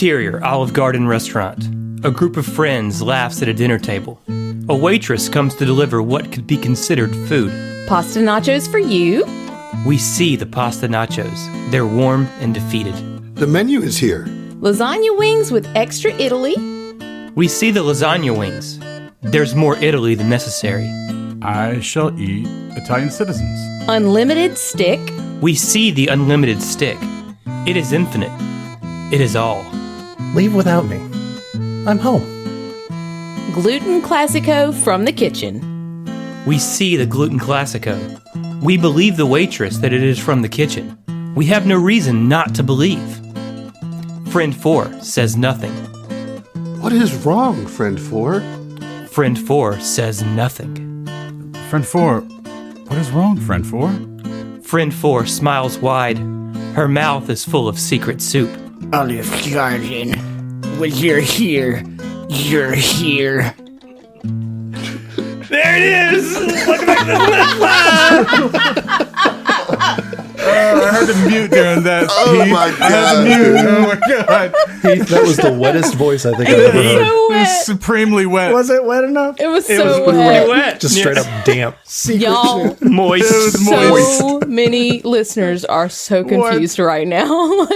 Interior, Olive Garden restaurant. A group of friends laughs at a dinner table. A waitress comes to deliver what could be considered food. Pasta nachos for you. We see the pasta nachos. They're warm and defeated. The menu is here. Lasagna wings with extra Italy. We see the lasagna wings. There's more Italy than necessary. I shall eat Italian citizens. Unlimited stick. We see the unlimited stick. It is infinite. It is all. Leave without me. I'm home. Gluten Classico from the kitchen. We see the gluten classico. We believe the waitress that it is from the kitchen. We have no reason not to believe. Friend 4 says nothing. What is wrong, friend 4? Friend 4 says nothing. Friend 4, what is wrong, friend 4? Friend 4 smiles wide. Her mouth is full of secret soup. Olive Garden, when you're here, you're here. There it is! I had to mute during that. Oh Heath. my God. I had to mute. Oh my God. Heath, that was the wettest voice I think I've ever heard. So It was wet. supremely wet. Was it wet enough? It was It so was wet. pretty wet. Just straight up damp. Y'all, Moist. It was moist. so many listeners are so confused right now.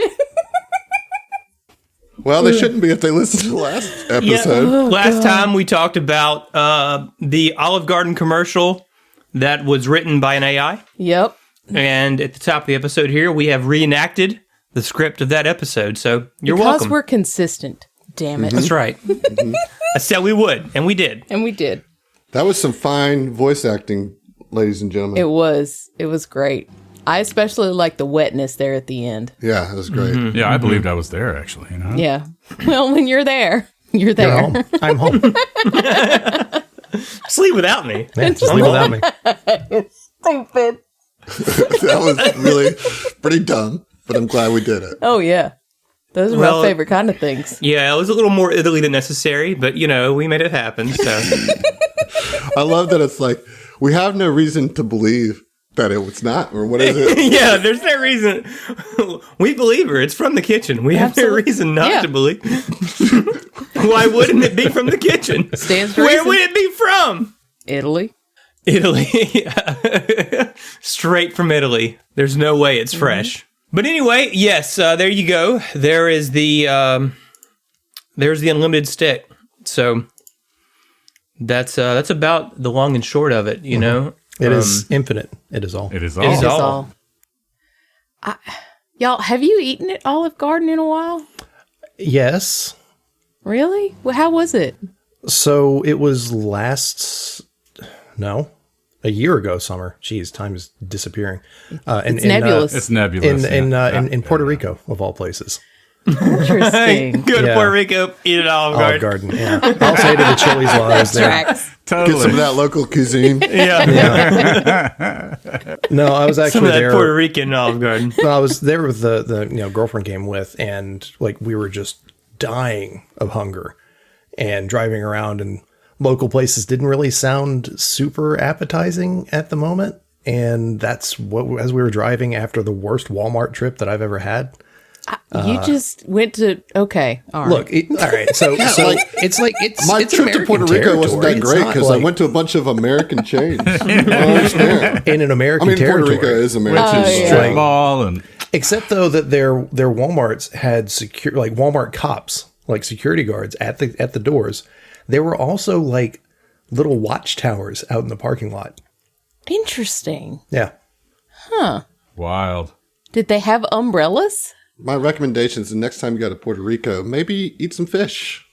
Well, they shouldn't be if they listened to the last episode. Last time we talked about the Olive Garden commercial that was written by an AI. Yep. And at the top of the episode here, we have reenacted the script of that episode. So you're Because welcome. we're consistent. Damn it. That's right. I said we would, and we did. And we did. That was some fine voice acting, ladies and gentlemen. It was great. I especially like the wetness there at the end. Yeah, that was great. Yeah, I believed I was there, actually. You know? Yeah. Well, when you're there, you're there. You're home. I'm home. Sleep without me. Yeah, just leave without me. Stupid. That was really pretty dumb, but I'm glad we did it. Oh, yeah. Those are Well, my favorite kind of things. Yeah, it was a little more Italy than necessary, but, we made it happen. So I love that it's like, we have no reason to believe that it was not, or what is it? yeah, there's no reason. We believe her. It's from the kitchen. We have Absolutely. no reason not Yeah. to believe. Why wouldn't it be from the kitchen? Stands to Where reason. would it be from? Italy. Italy. Straight from Italy. There's no way it's fresh. But anyway, yes, there you go. There is there's the unlimited stick. So that's about the long and short of it, you know. It is infinite. It is all. It is It is all. all. Y'all, have you eaten at Olive Garden in a while? Yes. Really? Well, how was it? So it was a year ago summer. Jeez, time is disappearing. It's nebulous. It's nebulous. In Puerto Rico, of all places. Interesting. Go to Yeah. Puerto Rico, eat at Olive Olive Garden. Garden, yeah. I'll say to the Chili's while I was there. Tracks. Get some of Totally. that local cuisine. Yeah, No, I was some actually of that there. Puerto Rican Olive Garden. No, I was there with the girlfriend came with, and like we were just dying of hunger and driving around, and local places didn't really sound super appetizing at the moment. And that's what, as we were driving after the worst Walmart trip that I've ever had. You just went to, okay. All right. Look, all right. So it's My it's trip to American Puerto Rico wasn't territory. that It's great not because I like- went to a bunch of American chains. I don't understand. in an American I mean, Puerto territory. Rico is American. Oh, yeah. Strip mall and Except though that their Walmarts had Walmart cops, like security guards at the doors. There were also like little watchtowers out in the parking lot. Interesting. Yeah. wild. Did they have umbrellas? My recommendation is the next time you go to Puerto Rico, maybe eat some fish.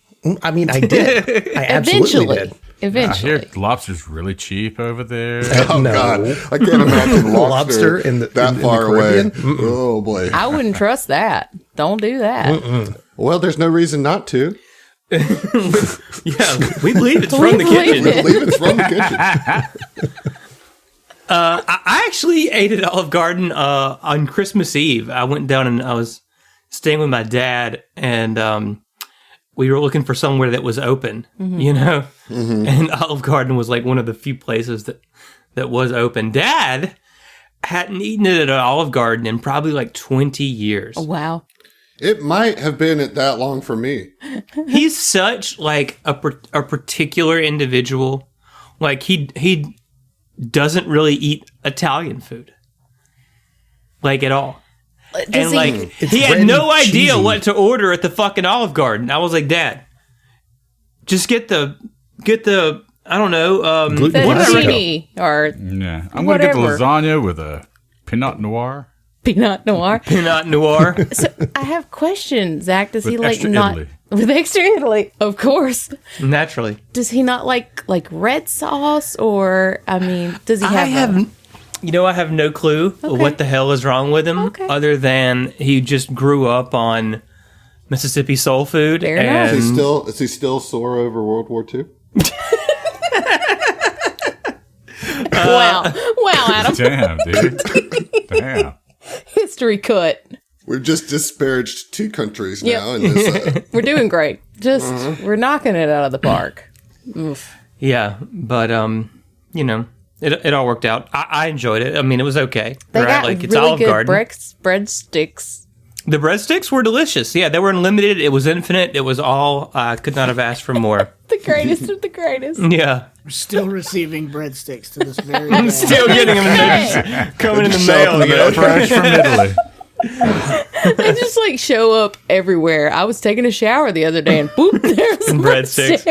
I mean, I did. I absolutely did. I Eventually. hear lobster's really cheap over there. Oh, No. God. I can't imagine lobster, Lobster that far away. Caribbean? Oh, boy. I wouldn't trust that. Don't do that. Well, there's no reason not to. Yeah, we believe it's We from the believe kitchen. it. I believe it's from the kitchen. I actually ate at Olive Garden on Christmas Eve. I went down and I was staying with my dad, and we were looking for somewhere that was open, you know? And Olive Garden was like one of the few places that was open. Dad hadn't eaten it at an Olive Garden in probably like 20 years. Oh, wow. It might have been that long for me. He's such like a particular individual. Like he doesn't really eat Italian food, like at all. And like he had no idea what to order at the fucking Olive Garden. I was like, Dad, just get the I don't know fettuccine or Yeah, I'm going to get the lasagna with a Pinot Noir. Pinot Noir. Pinot Noir. So I have questions, Zach. Does he With like extra not Italy. with extra Italy? Of course. Naturally. Does he not like red sauce, or I mean, does he have? I have no clue what the hell is wrong with him, other than he just grew up on Mississippi soul food. Fair enough. And Is he still sore over World War II? Wow, Adam. Damn, dude. Damn. History cut. We've just disparaged two countries Yep. now. In this, We're doing great. Just we're knocking it out of the park. Oof. yeah, but it all worked out. I enjoyed it. I mean, it was okay. They got Like it's really Olive good Garden. breadsticks. The breadsticks were delicious. Yeah, they were unlimited. It was infinite. It was all I could not have asked for more. The greatest of the greatest. Yeah. Still receiving breadsticks to this very day. Still getting them coming in the Show up mail. in the mail. Fresh from Italy. They just like show up everywhere. I was taking a shower the other day and boop, there's some Breadsticks.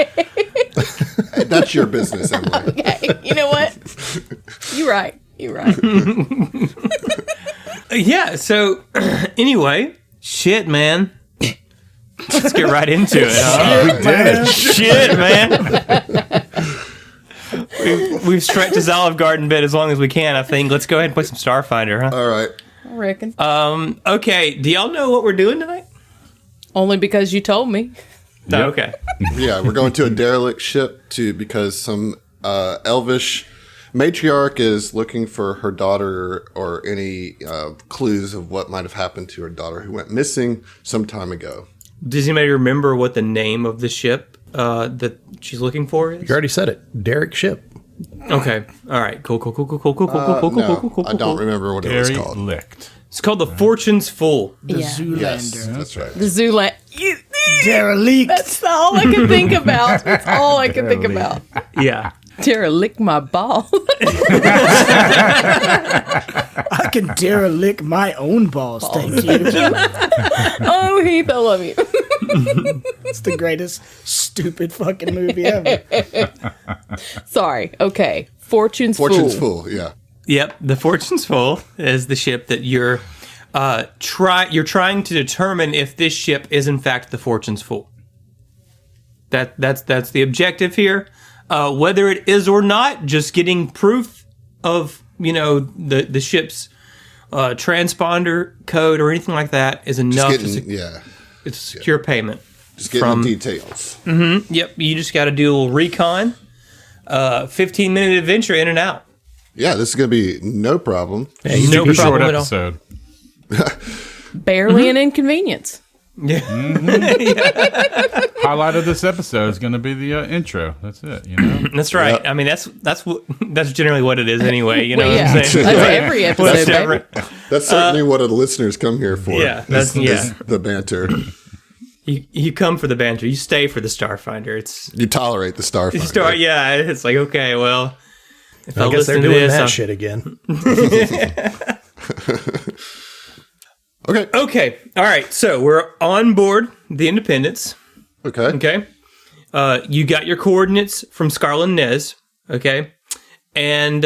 that's your business, Emily. Okay, you know what? You're right. Yeah, so anyway, shit, man. Let's get right into it, huh? We did it. Shit, man. We've stretched this Olive Garden bit as long as we can, I think. Let's go ahead and play some Starfinder, huh? All right. I reckon. Okay, do y'all know what we're doing tonight? Only because you told me. No, okay. Yeah, we're going to a derelict ship because some elvish matriarch is looking for her daughter or any clues of what might have happened to her daughter who went missing some time ago. Does anybody remember what the name of the ship that she's looking for is? You already said it. Derek Ship. Okay. All right. Cool. No, I don't remember what it was called. Derelict. It's called the Fortune's Fool. The Zoolander. Yes, that's right. The Zooland. Derelict. That's all I can think about. That's all I can think about. Yeah. Derelict my ball. I can derelict my own balls, thank you. Oh, Heath, I love you. It's the greatest stupid fucking movie ever. Sorry. Okay. Fortune's Fool, yeah. Yep. The Fortune's Fool is the ship that you're trying to determine if this ship is in fact the Fortune's Fool. That's the objective here. Whether it is or not, just getting proof of the ship's transponder code or anything like that is enough to secure payment. Just getting the details. Yep, you just got to do a little recon. 15-minute adventure in and out. Yeah, this is going to be no problem. Yeah, no Super short problem at all. episode. Barely an inconvenience. Yeah. Highlight of this episode is going to be the intro. That's it. That's right. Yep. I mean, that's generally what it is anyway. You know Well, yeah. what I'm saying? That's every episode, What's baby. different? That's certainly what the listeners come here for. Yeah, is yeah. the banter. You come for the banter. You stay for the Starfinder. It's You tolerate the Starfinder. yeah. It's like, okay, well, if I guess they're listen to doing this, that I'm- shit again. Okay. All right. So we're on board the Independence. Okay. Okay. You got your coordinates from Scarlett Nez. Okay. And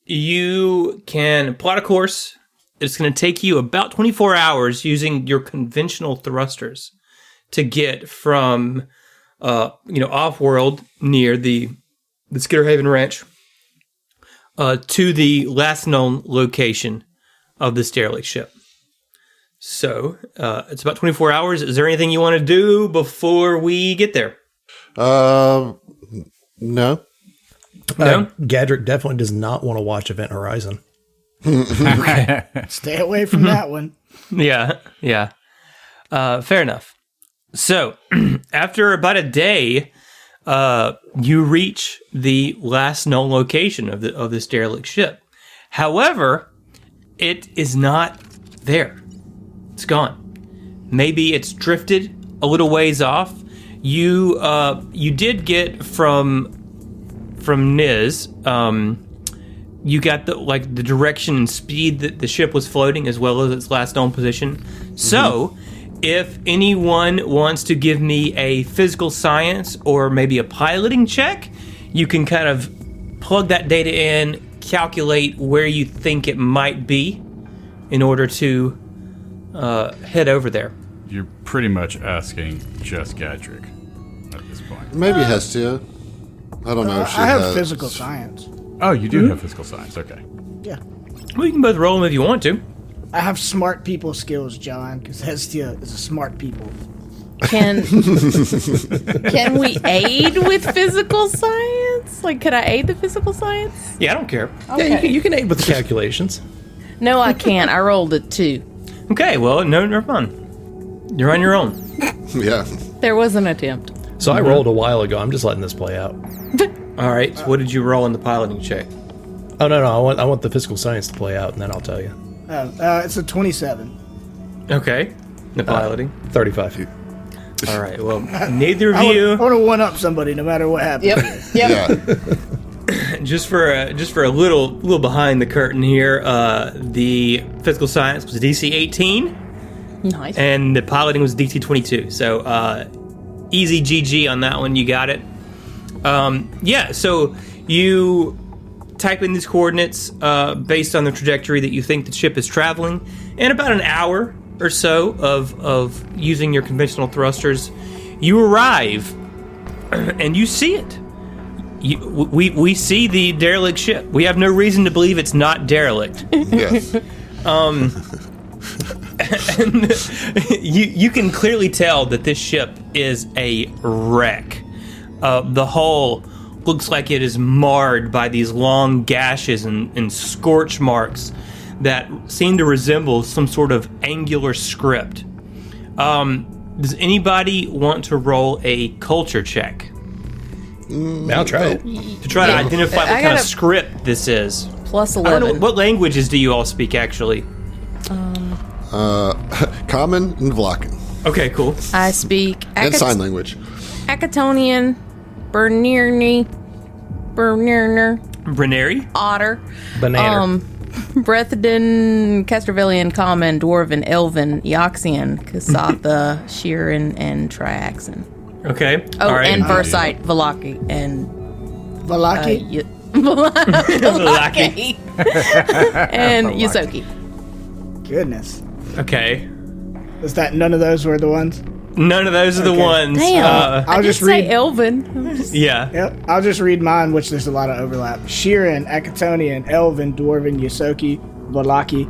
you can plot a course. It's going to take you about 24 hours using your conventional thrusters to get from, off-world near the Skitterhaven Ranch to the last known location of this derelict ship. So it's about 24 hours. Is there anything you want to do before we get there? No. No? Gadrick definitely does not want to watch Event Horizon. Stay away from that one. Yeah. Fair enough. So after about a day, you reach the last known location of this derelict ship. However, it is not there. It's gone. maybe it's drifted a little ways off. You did get from Niz. You got the direction and speed that the ship was floating, as well as its last known position. Mm-hmm. So, if anyone wants to give me a physical science or maybe a piloting check, you can kind of plug that data in, calculate where you think it might be, in order to head over there. You're pretty much asking just Gadrick at this point. Maybe Hestia. I don't know if she I have has physical science. Oh, you do have physical science. Okay. Yeah. Well, you can both roll them if you want to. I have smart people skills, John, because Hestia is a smart people. Can we aid with physical science? Like, could I aid the physical science? Yeah, I don't care. Yeah, you can aid with the calculations. No, I can't. I rolled a 2. Okay, well, no, never mind. You're on your own. Yeah. There was an attempt. So I rolled a while ago. I'm just letting this play out. All right, so what did you roll in the piloting check? Oh no, I want the physical science to play out, and then I'll tell you. It's a 27. Okay, the piloting. 35. All right, well, neither of I you. want to one up somebody no matter what happens. Yep. Yeah. Just for a little behind the curtain here, the physical science was DC 18, Nice. and the piloting was DC 22. So easy GG on that one. You got it. Yeah. So you type in these coordinates based on the trajectory that you think the ship is traveling, and about an hour or so of using your conventional thrusters, you arrive and you see it. We see the derelict ship. We have no reason to believe it's not derelict. Yes. And you can clearly tell that this ship is a wreck. The hull looks like it is marred by these long gashes and scorch marks that seem to resemble some sort of angular script. Does anybody want to roll a culture check I'll try it. to try to identify what I kind of gotta- script this is? Plus I don't 11. know, what languages do you all speak, actually? Common and Vlakin. Okay, cool. I speak And sign language. Acatonian, Bernirni, Brenary? Otter, Banana. Brethden, Castrovillian, Common, Dwarven, Elven, Yoxian, Kasatha, Sheeran, and Triaxan. Okay. Oh, all right. and Versite, Velaki, and Valaki? Velaki. and Yusoki. Goodness. Okay. Is that none of those were the ones? None of those are the Okay. ones. Damn. I'll I just did say read. Elven. Yeah. Yep, I'll just read mine, which there's a lot of overlap. Sheeran, Acatonian, Elven, Dwarven, Yosoki, Valaki,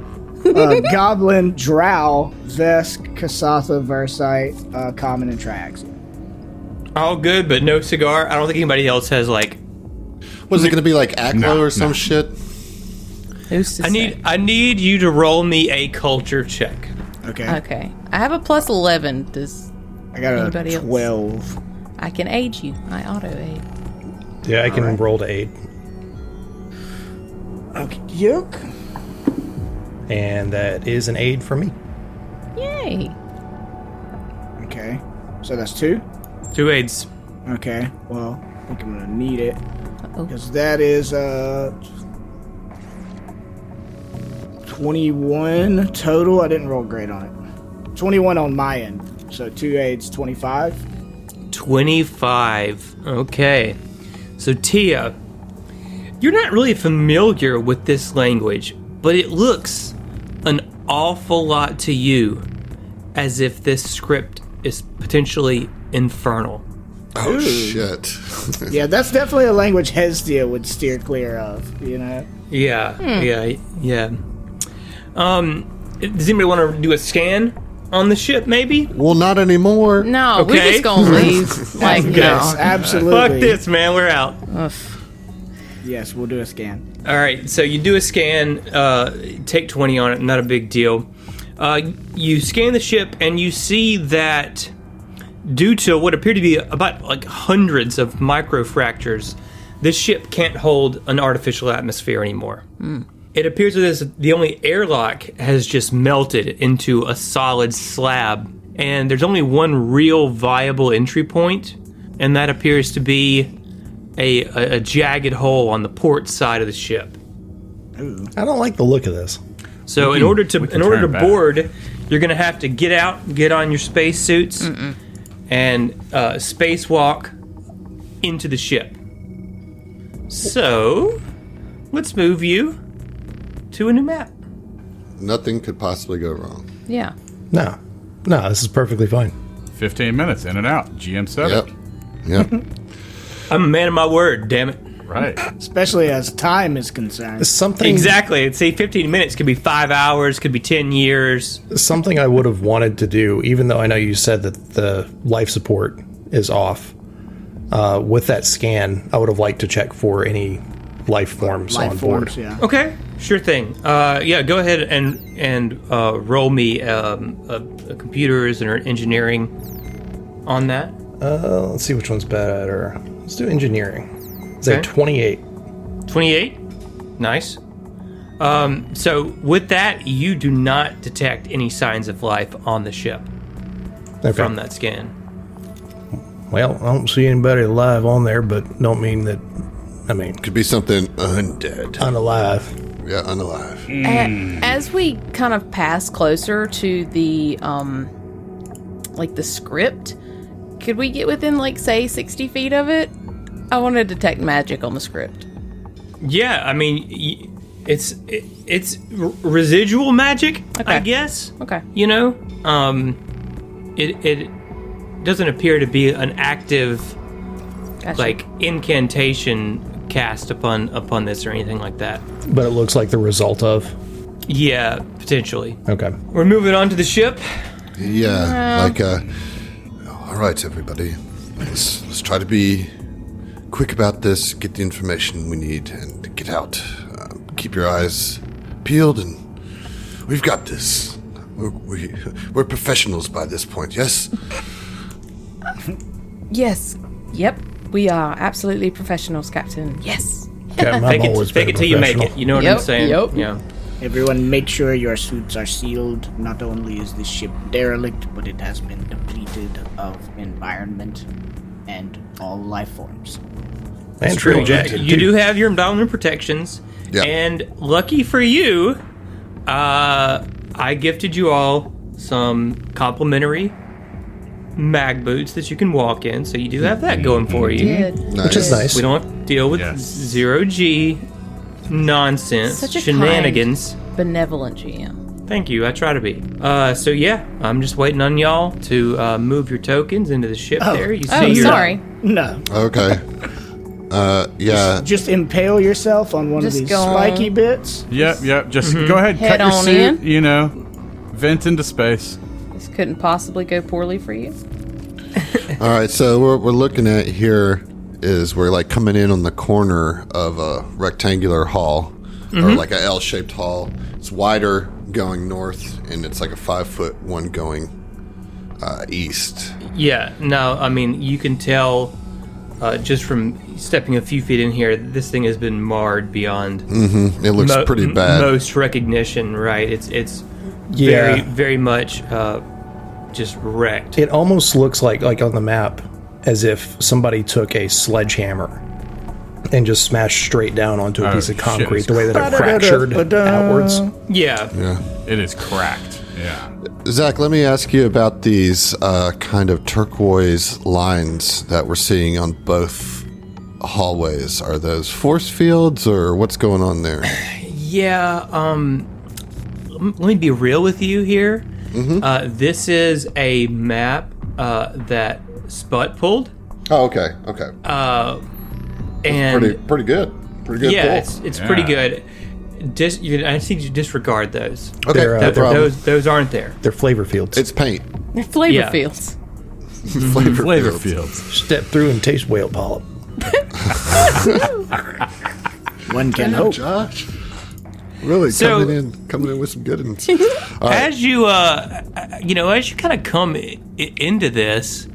Goblin, Drow, Vesk, Kasatha, Versite, Common, and Triaxan. All good, but no cigar. I don't think anybody else has like. Was it going to be like Aklo No, or some no. shit? Who's to I need you to roll me a culture check. Okay. say? Okay. I have a plus 11. Does I got Anybody a else? 12. I can aid you. I auto aid. Yeah, I can roll to aid. Okay. Yoke. And that is an aid for me. Yay. Okay. So that's 2. 2 aids. Okay. Well, I think I'm going to need it. Uh-oh. Because that is 21 total. I didn't roll great on it. 21 on my end. So 2 aids, 25. 25. Okay. So Tia, you're not really familiar with this language, but it looks an awful lot to you as if this script is potentially infernal. Oh, shit. Yeah, that's definitely a language Hestia would steer clear of, you know? Yeah. Yeah. Does anybody want to do a scan on the ship, maybe? Well, not anymore. No, we're Okay. just gonna leave. Like, Yes, no. absolutely. Fuck this, man. We're out. Ugh. Yes, we'll do a scan. All right, so you do a scan, take 20 on it, not a big deal. You scan the ship, and you see that due to what appear to be about like hundreds of microfractures, this ship can't hold an artificial atmosphere anymore. It appears as the only airlock has just melted into a solid slab and there's only one real viable entry point, and that appears to be a jagged hole on the port side of the ship. I don't like the look of this. So in order to board, you're going to have to get out, get on your space suits, and spacewalk into the ship. So let's move you to a new map. Nothing could possibly go wrong. Yeah. No, this is perfectly fine. 15 minutes in and out. GM said Yep. it. Yep. I'm a man of my word, damn it. Right. Especially as time is concerned. Something Exactly. Say 15 minutes could be 5 hours, could be 10 years. Something I would have wanted to do, even though I know you said that the life support is off. With that scan, I would have liked to check for any life forms on board. Yeah. Okay, sure thing. Yeah, go ahead and roll me a computers or engineering on that. Let's see which one's better. Let's do engineering. Is that Okay. 28? 28. Nice. So with that, you do not detect any signs of life on the ship Okay. from that scan. Well, I don't see anybody alive on there, but don't mean that. I mean, Could be something undead. unalive. Yeah, unalive. As we kind of pass closer to the like the script, could we get within like say 60 feet of it? I want to detect magic on the script. Yeah, I mean, it's residual magic, I Okay. guess. Okay. You know, it doesn't appear to be an active Gotcha. like incantation cast upon this or anything like that. But it looks like the result of. Yeah, potentially. Okay. We're moving on to the ship. Yeah, all right, everybody. Let's try to be quick about this, get the information we need, and get out. Keep your eyes peeled, and we've got this. We're professionals by this point, yes? Yes. Yep. We are absolutely professionals, Captain. Yes. Captain, I've always Fake been it till you make professional. it. You know what Yep, I'm saying? yep. Yeah. Everyone make sure your suits are sealed. Not only is this ship derelict, but it has been depleted of environment and all life forms. And True. rejected, You too. do have your endowment protections. Yeah. And lucky for you, I gifted you all some complimentary mag boots that you can walk in, so you do have that going for you. Which is nice. We don't have to deal with Yes. zero G nonsense, Such a shenanigans. Benevolent GM. Thank you. I try to be. So yeah, I'm just waiting on y'all to move your tokens into the ship. There, you see Oh, your sorry. No. Okay. Yeah. Just impale yourself on one Just of these go on. spiky bits. Yep. Just go ahead, Head cut your on suit, in. you know, vent into space. This couldn't possibly go poorly for you. All right, so what we're looking at here is we're like coming in on the corner of a rectangular hall, or like a L-shaped hall. It's wider going north, and it's like a 5-foot one going east. Yeah, no, I mean, you can tell just from stepping a few feet in here, this thing has been marred beyond It looks pretty bad. most recognition, right? It's Yeah. very much just wrecked. It almost looks like on the map as if somebody took a sledgehammer and just smashed straight down onto a Oh, piece of shit. concrete, the way that it fractured outwards. Yeah. Yeah. It is cracked. Yeah. Zach, let me ask you about these kind of turquoise lines that we're seeing on both hallways. Are those force fields, or what's going on there? Yeah, let me be real with you here. This is a map that Sput pulled. Oh, okay. Okay. And Pretty good. Pretty good yeah, pull. it's pretty Yeah. good. I think you disregard those. Okay, They're, no problem. Those aren't there. They're flavor fields. It's paint. They're flavor Yeah. fields. Flavor fields. fields. Step through and taste whale polyp. One can hope. Josh. Really So- coming in with some good ones. As you as you kind of come into this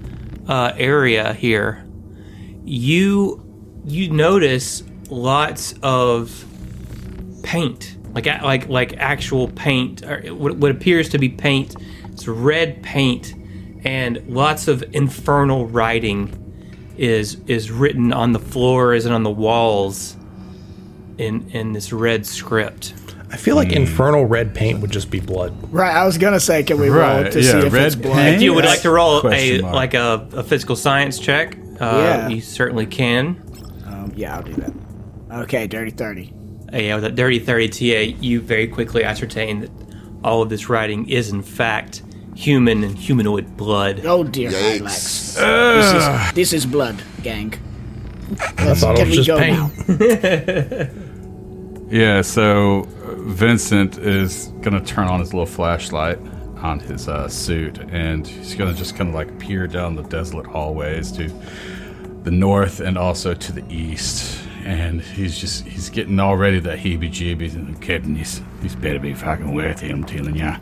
area here, you notice lots of paint, like actual paint, or what appears to be paint. It's red paint and lots of infernal writing is written on the floors and on the walls in this red script. I feel like infernal red paint would just be blood. Right, I was gonna say, can we roll to see if red it's blood? paint? If you would like to roll Question mark. a physical science check, Yeah. you certainly can. Yeah, I'll do that. Okay, dirty 30. Yeah, with that dirty 30 TA, you very quickly ascertain that all of this writing is in fact human and humanoid blood. Oh dear, Yikes. Hylax. This is blood, gang. I thought it was just paint. Yeah, so Vincent is going to turn on his little flashlight on his suit, and he's going to just kind of like peer down the desolate hallways to the north and also to the east. And he's getting already the heebie-jeebies, and Captain, he's better be fucking worth it, I'm telling ya.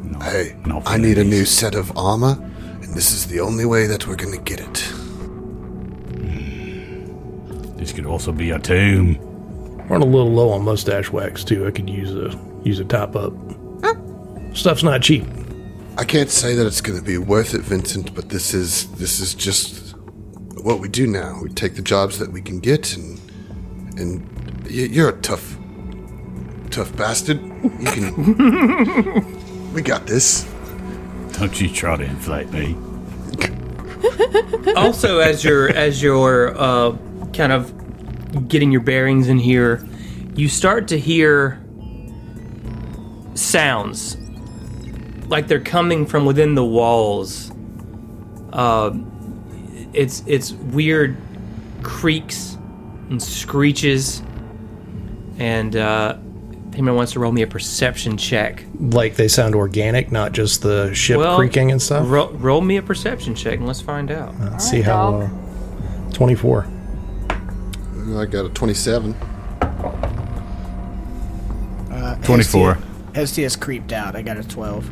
No, Hey, no I need a feelings. new set of armor, and this is the only way that we're gonna get it. This could also be a tomb. Run a little low on mustache wax too. I could use a top up. Stuff's not cheap. I can't say that it's gonna be worth it, Vincent, but this is just what we do now. We take the jobs that we can get, and you're a tough bastard. You can. We got this. Don't you try to inflate me. Also, as you're kind of getting your bearings in here, you start to hear sounds like they're coming from within the walls. It's weird creaks and screeches, and anyone wants to roll me a perception check. Like they sound organic, not just the ship creaking and stuff. Roll me a perception check and let's find out. Let's see how. 24. I got a 27. 24. Hestia's creeped out. I got a 12.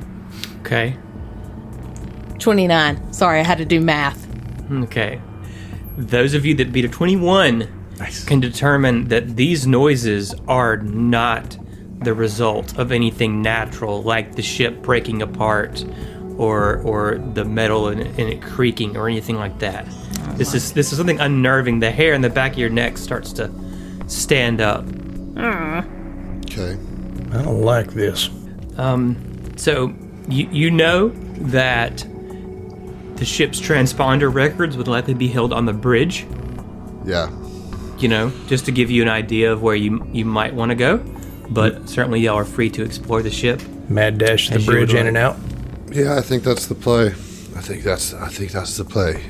Okay. 29. Sorry, I had to do math. Okay. Those of you that beat a 21 can determine that these noises are not the result of anything natural, like the ship breaking apart or the metal in it creaking or anything like that. This is something unnerving. The hair in the back of your neck starts to stand up. Okay. I don't like this. So you know that the ship's transponder records would likely be held on the bridge. Yeah. You know, just to give you an idea of where you might want to go. But certainly y'all are free to explore the ship. Mad dash to the As you bridge would in and out. Yeah, I think that's the play. I think that's the play.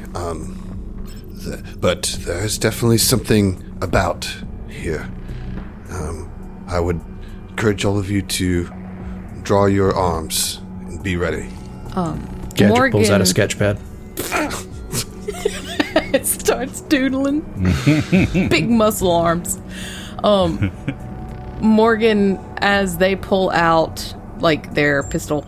But there's definitely something about here. I would encourage all of you to draw your arms and be ready. Gadget pulls out a sketch pad. It starts doodling. Big muscle arms. Morgan, as they pull out like their pistol,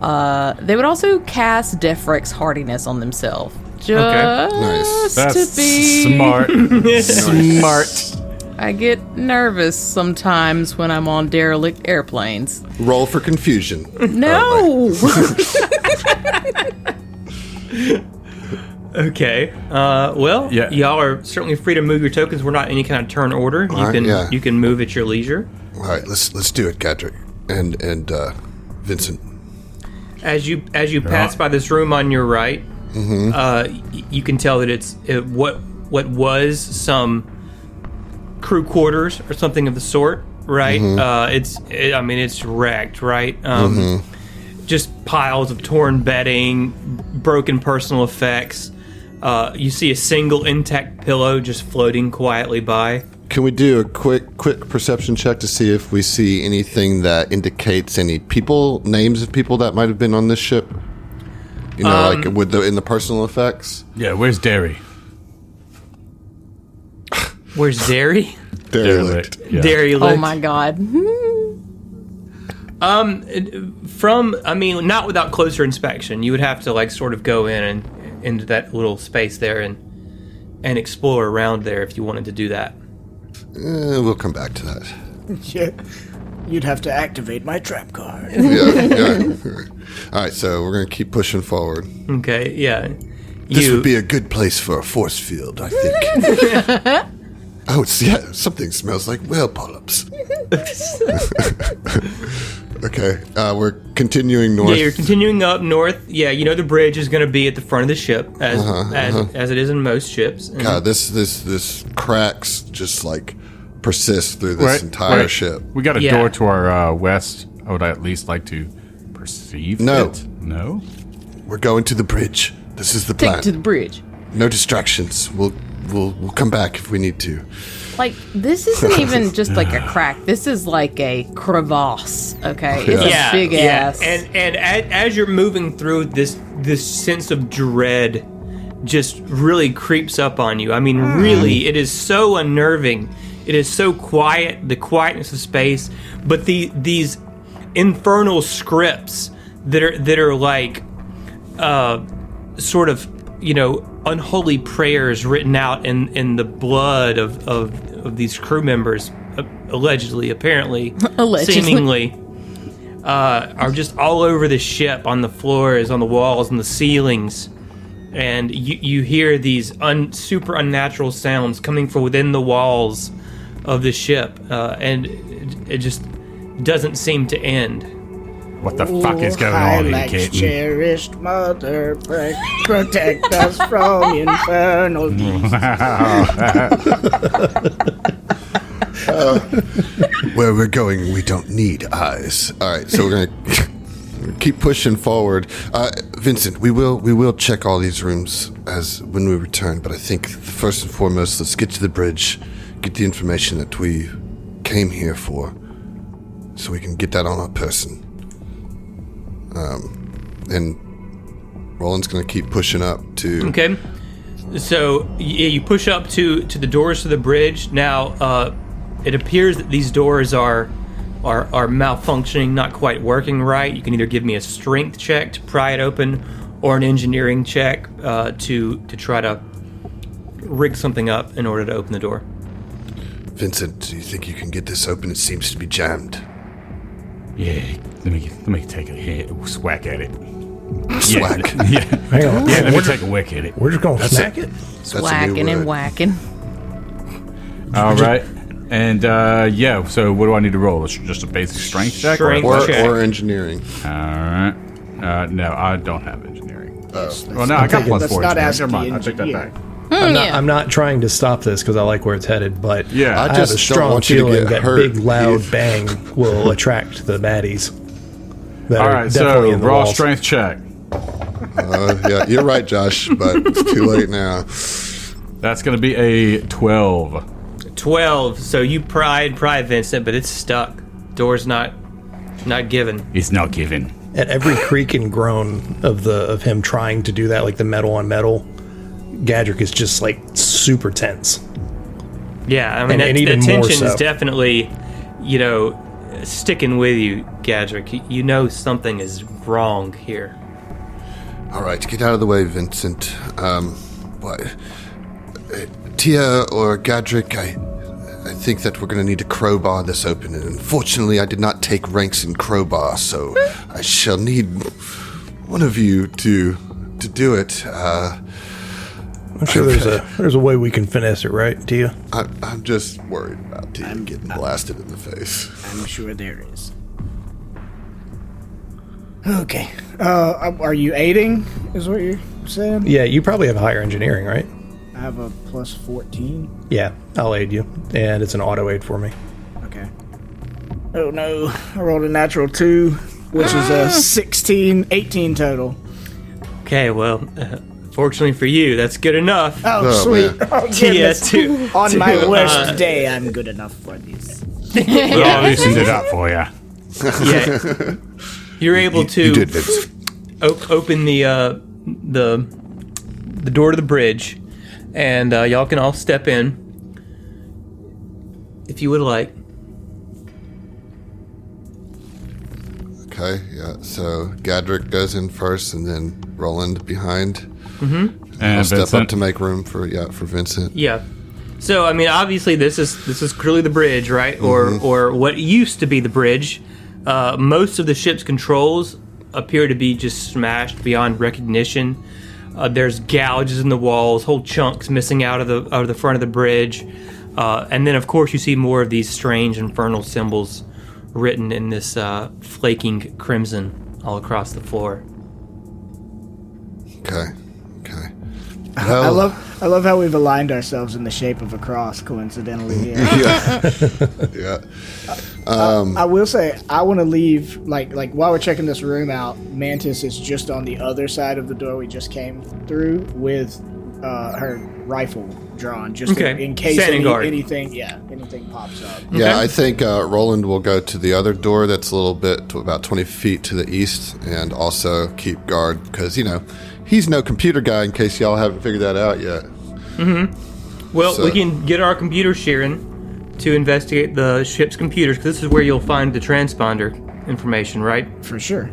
they would also cast Defrex hardiness on themselves. Just Nice. That's to be smart. Smart. I get nervous sometimes when I'm on derelict airplanes. Roll for confusion. No. Okay. Well, Yeah. y'all are certainly free to move your tokens. We're not in any kind of turn order. You Alright, can yeah. you can move at your leisure. All right, let's do it, Gadrick and Vincent. As you pass by this room on your right, you can tell that it's what was some crew quarters or something of the sort, right? It's wrecked, right? Just piles of torn bedding, broken personal effects. You see a single intact pillow just floating quietly by. Can we do a quick perception check to see if we see anything that indicates any people, names of people that might have been on this ship? You know, like in the personal effects. Yeah, where's Derry? Where's Derry? Derelict. Yeah. Derelict. Oh my god. Not without closer inspection. You would have to like sort of go in and into that little space there and explore around there if you wanted to do that. We'll come back to that. Yeah. You'd have to activate my trap card. Yeah. All right, so we're going to keep pushing forward. Okay, yeah. This would be a good place for a force field, I think. Oh, yeah, something smells like whale polyps. Okay, we're continuing north. Yeah, you're continuing up north. Yeah, you know the bridge is going to be at the front of the ship, as it is in most ships. And God, this cracks just like persist through this entire ship. We got a door to our west. I would at least like to perceive it. No? We're going to the bridge. This is the plan. Take to the bridge. No distractions. We'll come back if we need to. Like, this isn't even just like a crack. This is like a crevasse, okay? It's a big ass. And as you're moving through, this sense of dread just really creeps up on you. I mean, really, it is so unnerving. It is so quiet, the quietness of space, but these infernal scripts that are like sort of, unholy prayers written out in the blood of these crew members, apparently, seemingly, are just all over the ship, on the floors, on the walls, on the ceilings. And you hear these super unnatural sounds coming from within the walls of the ship, and it just doesn't seem to end. What the fuck is going on here, kid? Cherished mother, protect us from infernal beasts. Where we're going, we don't need eyes. All right, so we're gonna keep pushing forward. Vincent, we will check all these rooms as when we return. But I think first and foremost, let's get to the bridge, get the information that we came here for, so we can get that on our person. And Roland's going to keep pushing up to... Okay. So you push up to the doors to the bridge. Now, it appears that these doors are malfunctioning, not quite working right. You can either give me a strength check to pry it open, or an engineering check to try to rig something up in order to open the door. Vincent, do you think you can get this open? It seems to be jammed. Yeah, let me take a whack at it. Swack. Yeah, Hang on. yeah. Let me take a whack at it. We're just going to smack it? That's a new Whacking and word. whacking. All right, and yeah. So what do I need to roll? Just a basic strength check, Strength Or, check. or engineering. All right. No, I don't have engineering. Oh. Well, no, I got plus Let's 4 not engineering. ask Never mind. the I take that engineer. back. I'm not trying to stop this because I like where it's headed, but Yeah. I I have just a don't strong want you to feeling get that hurt, big, loud Keith. bang will attract the baddies. That All are right, definitely so in the raw walls. strength check. Yeah, you're right, Josh, but it's too late now. That's going to be a 12. 12. So you pry Vincent, but it's stuck. Door's not given. It's not given. At every creak and groan of him trying to do that, like the metal on metal, Gadrick is just like super tense. Yeah, I mean, And that even more tension so. is definitely, sticking with you, Gadrick. You know something is wrong here. All right, get out of the way, Vincent. What? Tia or Gadrick, I think that we're going to need to crowbar this open. And unfortunately, I did not take ranks in crowbar, so I shall need one of you to do it. I'm sure there's a way we can finesse it, right, Tia? I'm just worried about Tia getting blasted in the face. I'm sure there is. Okay. Are you aiding, is what you're saying? Yeah, you probably have higher engineering, right? I have a plus 14. Yeah, I'll aid you, and it's an auto aid for me. Okay. Oh no, I rolled a natural 2, which is a 18 total. Okay, well, fortunately for you, that's good enough. Oh, Oh, sweet. man. Oh, Tia, goodness. On my worst day, I'm good enough for this. We all loosened it up for you. Yeah, you're able to You did, Vince. open the door to the bridge, and y'all can all step in if you would like. Okay, yeah. So Gadrick goes in first, and then Roland behind. And I'll step up Vincent. to make room for Vincent. Yeah. So, I mean, obviously, this is clearly the bridge, right? Or what used to be the bridge. Most of the ship's controls appear to be just smashed beyond recognition. There's gouges in the walls, whole chunks missing out of the front of the bridge, and then, of course, you see more of these strange infernal symbols written in this flaking crimson all across the floor. Okay. I love how we've aligned ourselves in the shape of a cross, coincidentally here. Yeah. I will say, I want to leave, like while we're checking this room out, Mantis is just on the other side of the door we just came through with her rifle drawn, just in case anything pops up. Yeah, I think Roland will go to the other door that's a little bit, to about 20 feet to the east, and also keep guard, because, he's no computer guy, in case y'all haven't figured that out yet. Well, we can get our computer Sheeran to investigate the ship's computers, because this is where you'll find the transponder information, right? For sure.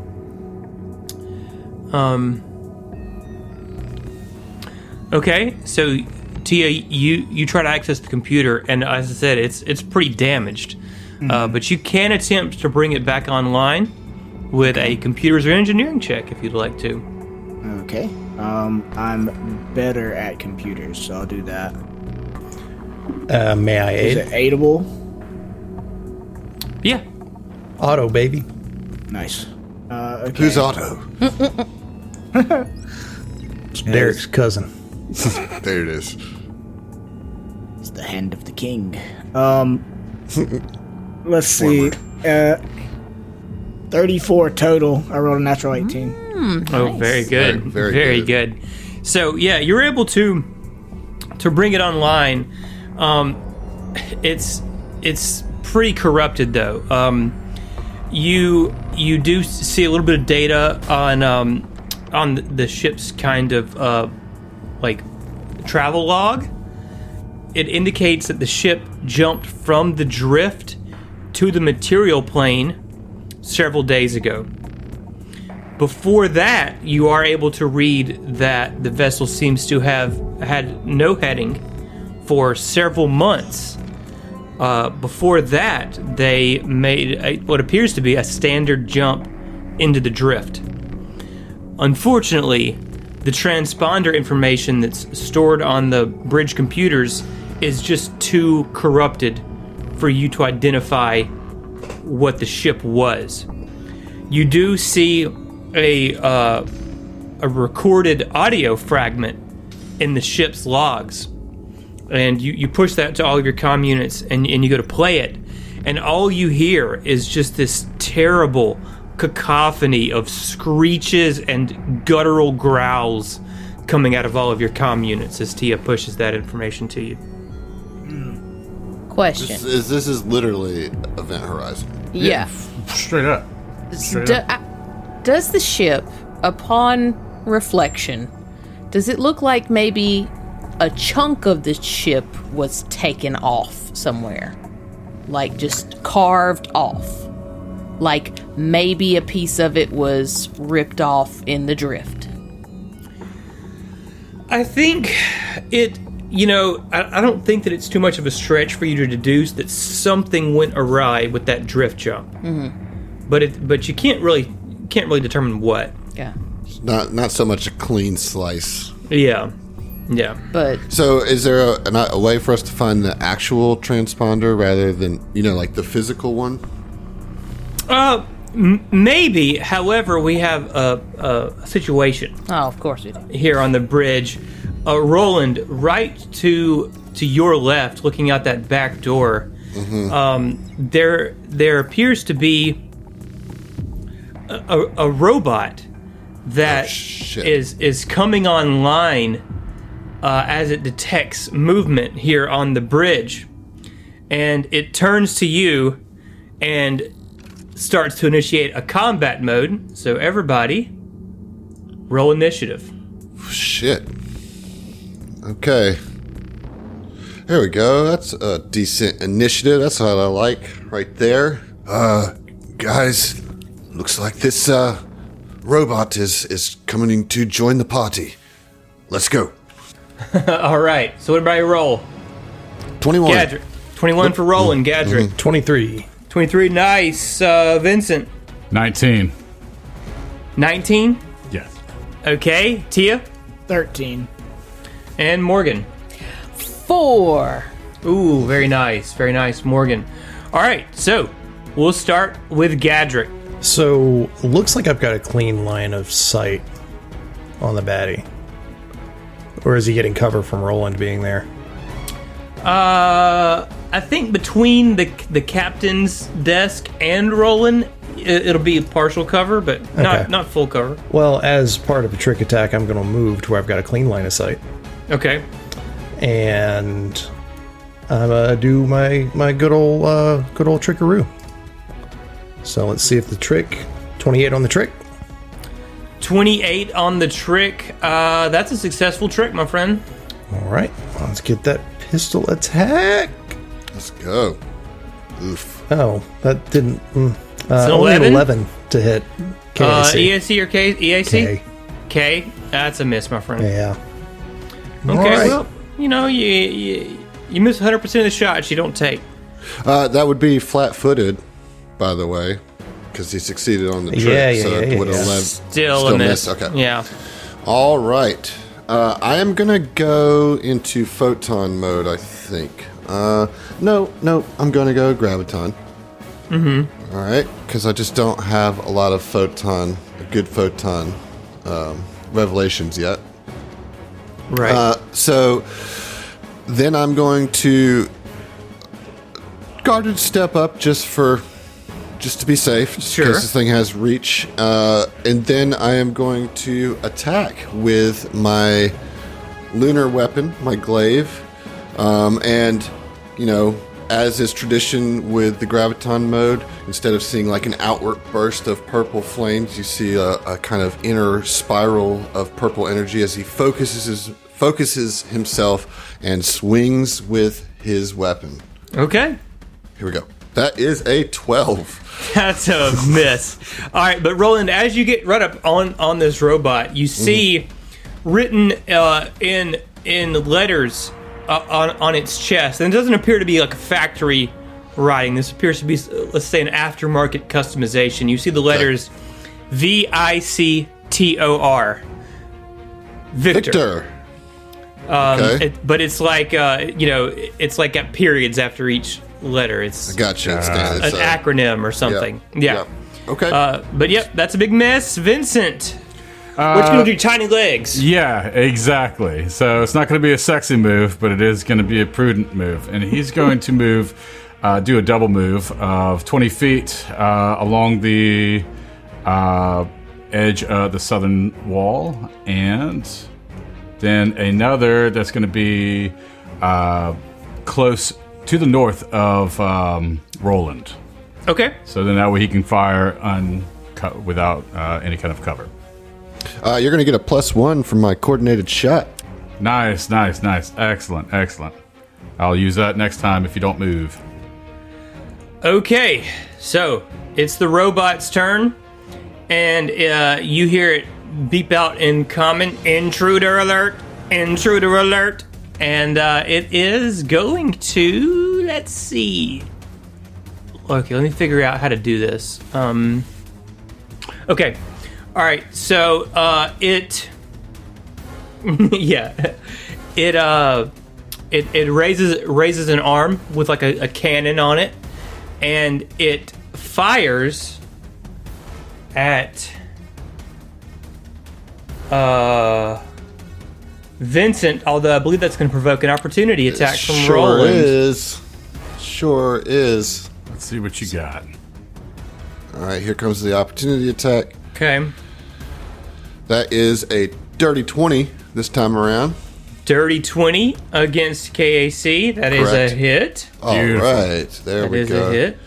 Okay, so Tia, you try to access the computer, and as I said, it's pretty damaged. But you can attempt to bring it back online with a computers or engineering check if you'd like to. Okay. I'm better at computers, so I'll do that. May I Is aid? it aidable? Yeah. Auto, baby. Nice. Okay. Who's Otto? It's Derek's cousin. There it is. It's the hand of the king. Let's see. 34 total. I rolled a natural 18. Oh, very good. Very good. So, yeah, you're able to bring it online. It's pretty corrupted, though. You do see a little bit of data on the ship's kind of travel log. It indicates that the ship jumped from the drift to the material plane several days ago. Before that, you are able to read that the vessel seems to have had no heading for several months. Before that, they made what appears to be a standard jump into the drift. Unfortunately, the transponder information that's stored on the bridge computers is just too corrupted for you to identify what the ship was. You do see a recorded audio fragment in the ship's logs, and you push that to all of your comm units, and you go to play it, and all you hear is just this terrible cacophony of screeches and guttural growls coming out of all of your comm units as Tia pushes that information to you. Question. This is literally Event Horizon. Yeah. Straight up. Does the ship, upon reflection, does it look like maybe a chunk of the ship was taken off somewhere? Like just carved off? Like maybe a piece of it was ripped off in the drift? I think it, I don't think that it's too much of a stretch for you to deduce that something went awry with that drift jump. Mm-hmm. But you can't really determine what. Yeah. It's not so much a clean slice. Yeah. But So is there a way for us to find the actual transponder rather than, like the physical one? Maybe. However, we have a situation. oh, of course we do. Here on the bridge. Roland, right to your left, looking out that back door, there appears to be a robot that is coming online as it detects movement here on the bridge. And it turns to you and starts to initiate a combat mode. So everybody, roll initiative. Shit. Okay. There we go. That's a decent initiative. That's what I like right there. Guys, looks like this robot is coming to join the party. Let's go. All right. So everybody roll. 21. Gadrick. 21 for Roland. Gadrick. 23. 23. Nice. Vincent. 19. 19. Yes. Okay. Tia. 13. And Morgan. 4. Ooh, very nice. Very nice, Morgan. All right, so we'll start with Gadrick. So, looks like I've got a clean line of sight on the baddie. Or is he getting cover from Roland being there? I think between the captain's desk and Roland, it'll be partial cover, but not full cover. Well, as part of a trick attack, I'm going to move to where I've got a clean line of sight. Okay. And I'm going to do my good old trickaroo. So let's see if the trick, 28 on the trick. 28 on the trick. That's a successful trick, my friend. All right, let's get that pistol attack. Let's go. Oof. Oh, that didn't. It's an only an 11? 11 to hit. KAC. EAC or EAC? K. K. That's a miss, my friend. Yeah. Okay, All right. well, you miss 100% of the shots you don't take. That would be flat-footed, by the way, because he succeeded on the trick. Yeah, would yeah. 11 Still a miss. Okay. Yeah. All right. I am going to go into photon mode, I think. No, I'm going to go graviton. Mm-hmm. All right, because I just don't have a lot of good photon revelations yet. Right. So then I'm going to guarded step up just to be safe, Sure. because this thing has reach. And then I am going to attack with my lunar weapon, my glaive. And, as is tradition with the graviton mode, instead of seeing like an outward burst of purple flames, you see a kind of inner spiral of purple energy as he focuses himself and swings with his weapon. Okay. Here we go. That is a 12. That's a miss. All right, but Roland, as you get right up on this robot, you see written in letters on its chest, and it doesn't appear to be like a factory writing. This appears to be, let's say, an aftermarket customization. You see the letters VICTOR. Victor. Okay. But it's like it's like got periods after each letter. It's Gotcha. It's an acronym or something. Yeah. Okay. But yep, that's a big miss. Vincent, what you gonna do? Tiny legs. Yeah, exactly. So it's not going to be a sexy move, but it is going to be a prudent move. And he's going to do a double move of 20 feet along the edge of the southern wall, and then another that's going to be close to the north of Roland. Okay. So then that way he can fire without any kind of cover. You're going to get a +1 from my coordinated shot. Nice. Excellent. I'll use that next time if you don't move. Okay. So it's the robot's turn, and you hear it beep out in common: "Intruder alert! Intruder alert!" And it is going to, let's see. Okay, let me figure out how to do this. Okay. All right. So it raises an arm with like a cannon on it, and it fires at Vincent, although I believe that's going to provoke an opportunity attack from Roland. Sure is. Let's see what you got. All right, here comes the opportunity attack. Okay. That is a dirty 20 this time around. Dirty 20 against KAC. That is Correct. a hit. All Beautiful. right, there That we is go. a hit.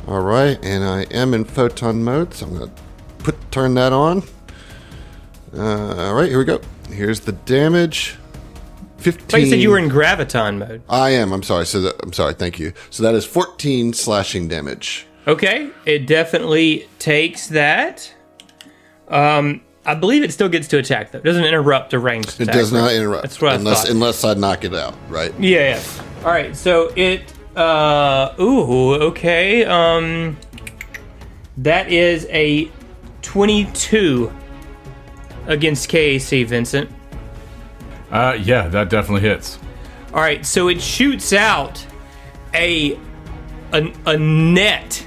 All right, and I am in photon mode, so I'm going to turn that on. All right, here we go. Here's the damage. 15. But you said you were in graviton mode. I am. I'm sorry. I'm sorry. Thank you. So that is 14 slashing damage. Okay, it definitely takes that. I believe it still gets to attack though. It doesn't interrupt a ranged attack. It does not interrupt. That's what I thought. Unless I knock it out, right? Yeah. All right, so it. Okay. That is a 22 against KAC, Vincent. Yeah, that definitely hits. All right, so it shoots out a net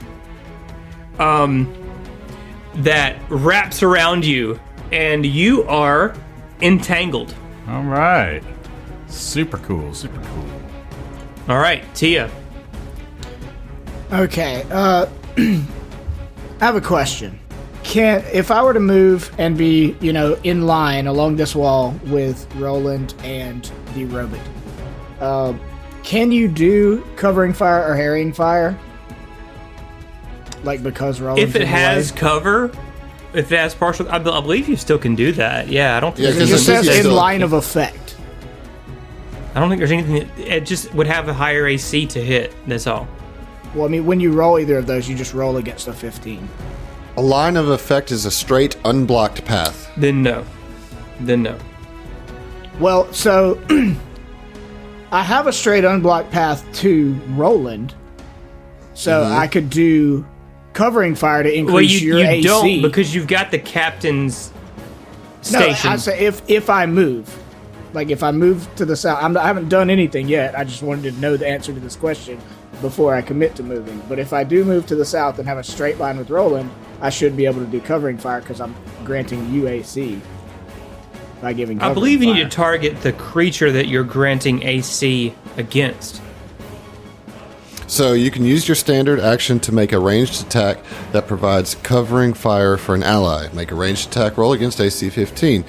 that wraps around you, and you are entangled. All right. Super cool. Super cool. All right, Tia. Okay. I have a question. If I were to move and be, in line along this wall with Roland and the robot, can you do covering fire or harrying fire? Like, because Roland's If it in the has way? cover, if it has partial, I believe you still can do that. Yeah, I don't think Yeah, It there's just Because says it's in still- line of effect. I don't think there's anything. It just would have a higher AC to hit. That's all. Well, I mean, when you roll either of those, you just roll against a 15. A line of effect is a straight, unblocked path. Then no. Well, so I have a straight unblocked path to Roland, so I could do covering fire to increase Well, your you AC. don't, because you've got the captain's No, station. I say if I move, like if I move to the south, I haven't done anything yet. I just wanted to know the answer to this question before I commit to moving. But if I do move to the south and have a straight line with Roland, I should be able to do covering fire because I'm granting UAC by giving. I Covering believe you fire. need to target the creature that you're granting AC against. So you can use your standard action to make a ranged attack that provides covering fire for an ally. Make a ranged attack roll against AC 15.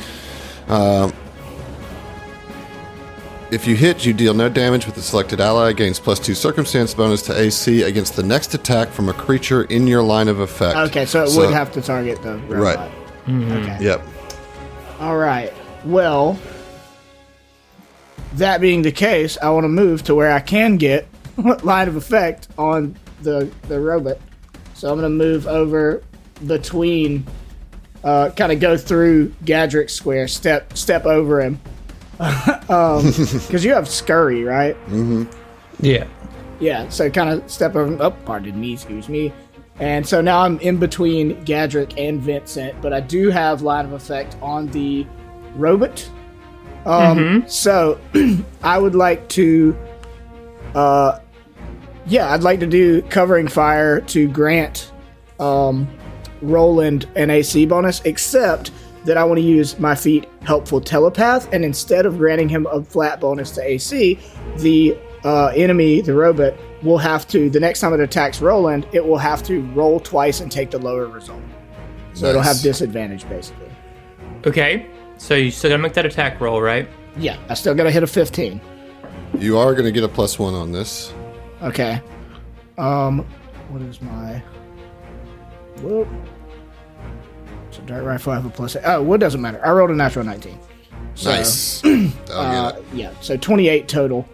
If you hit, you deal no damage with the selected ally, gains +2 circumstance bonus to AC against the next attack from a creature in your line of effect. Okay, so it would have to target the Right. robot. Okay. Yep. All right. Well, that being the case, I want to move to where I can get line of effect on the robot. So I'm going to move over between, kind of go through Gadrick's square, step over him. Because you have scurry, right? Yeah. Yeah, so kind of step over. Oh, pardon me, excuse me. And so now I'm in between Gadrick and Vincent, but I do have line of effect on the robot. So I would like to, I'd like to do covering fire to grant Roland an AC bonus, except that I want to use my feat Helpful Telepath, and instead of granting him a flat bonus to AC, the enemy, the robot, will have to, the next time it attacks Roland, it will have to roll twice and take the lower result. So it'll have Nice. disadvantage, basically. Okay. So you still gotta make that attack roll, right? Yeah, I still gotta hit a 15. You are going to get a +1 on this. Okay. What is my... Whoop. So Dart Rifle, I have a +8. Oh, well, it doesn't matter. I rolled a natural 19. So, Nice. I'll get it. Yeah, so 28 total.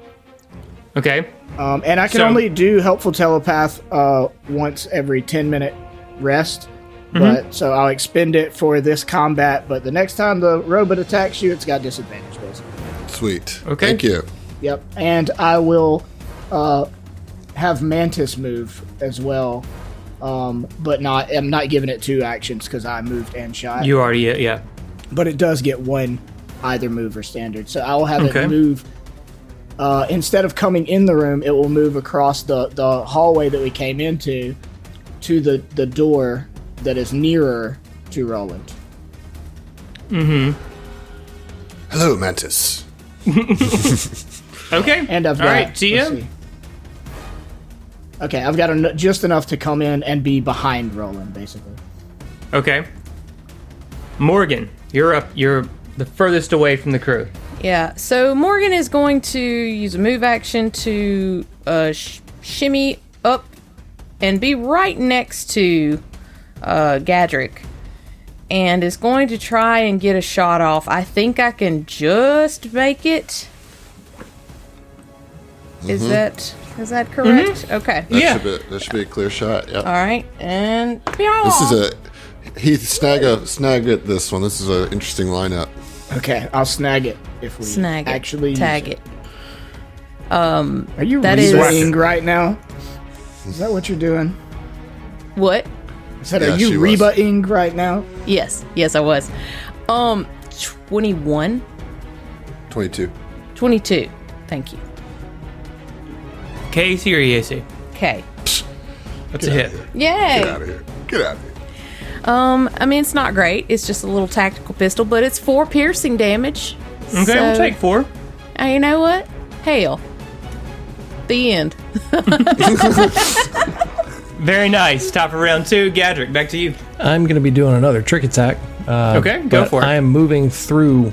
Okay. And I can So- only do Helpful Telepath once every 10-minute rest. But so I'll expend it for this combat, but the next time the robot attacks you, it's got disadvantage, basically. Sweet. Okay. Thank you. Yep. And I will have Mantis move as well. But I'm not giving it 2 actions because I moved and shot. You already, yeah. But it does get 1 either move or standard. So I will have Okay. it move. Instead of coming in the room, it will move across the hallway that we came into to the door that is nearer to Roland. Hello, Mantis. Okay. And I've got... All right, let's Tia. see. Okay, I've got just enough to come in and be behind Roland, basically. Okay. Morgan, you're up. You're the furthest away from the crew. Yeah, so Morgan is going to use a move action to shimmy up and be right next to Gadrick. And is going to try and get a shot off. I think I can just make it. Is that correct? Okay. That should be a clear shot. Yep. All right, and This is Heath, snag at this one. This is an interesting lineup. Okay, I'll snag it if we snag it, actually tag use it. Are you That is- rebaing right now? Is that what you're doing? What? I said, Yeah, are she you was. rebaing right now? Yes, I was. 21, 22. 22. Thank you. KC or EAC? Okay. That's a hit. Yay. Get out of here. Get out of here. I mean, it's not great. It's just a little tactical pistol, but it's 4 piercing damage. Okay, So- we'll take 4. You know what? Hail. The end. Very nice. Top of round 2. Gadrick, back to you. I'm going to be doing another trick attack. Okay, go but for it. I am moving through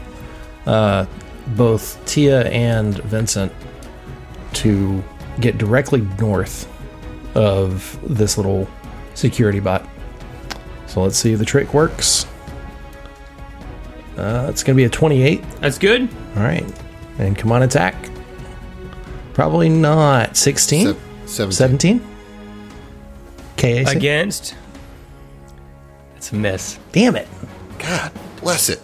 both Tia and Vincent to get directly north of this little security bot. So let's see if the trick works. It's going to be a 28. That's good. All right. And come on, attack. Probably not. 16? 17? KAC? Against. It's a miss. Damn it. God bless it.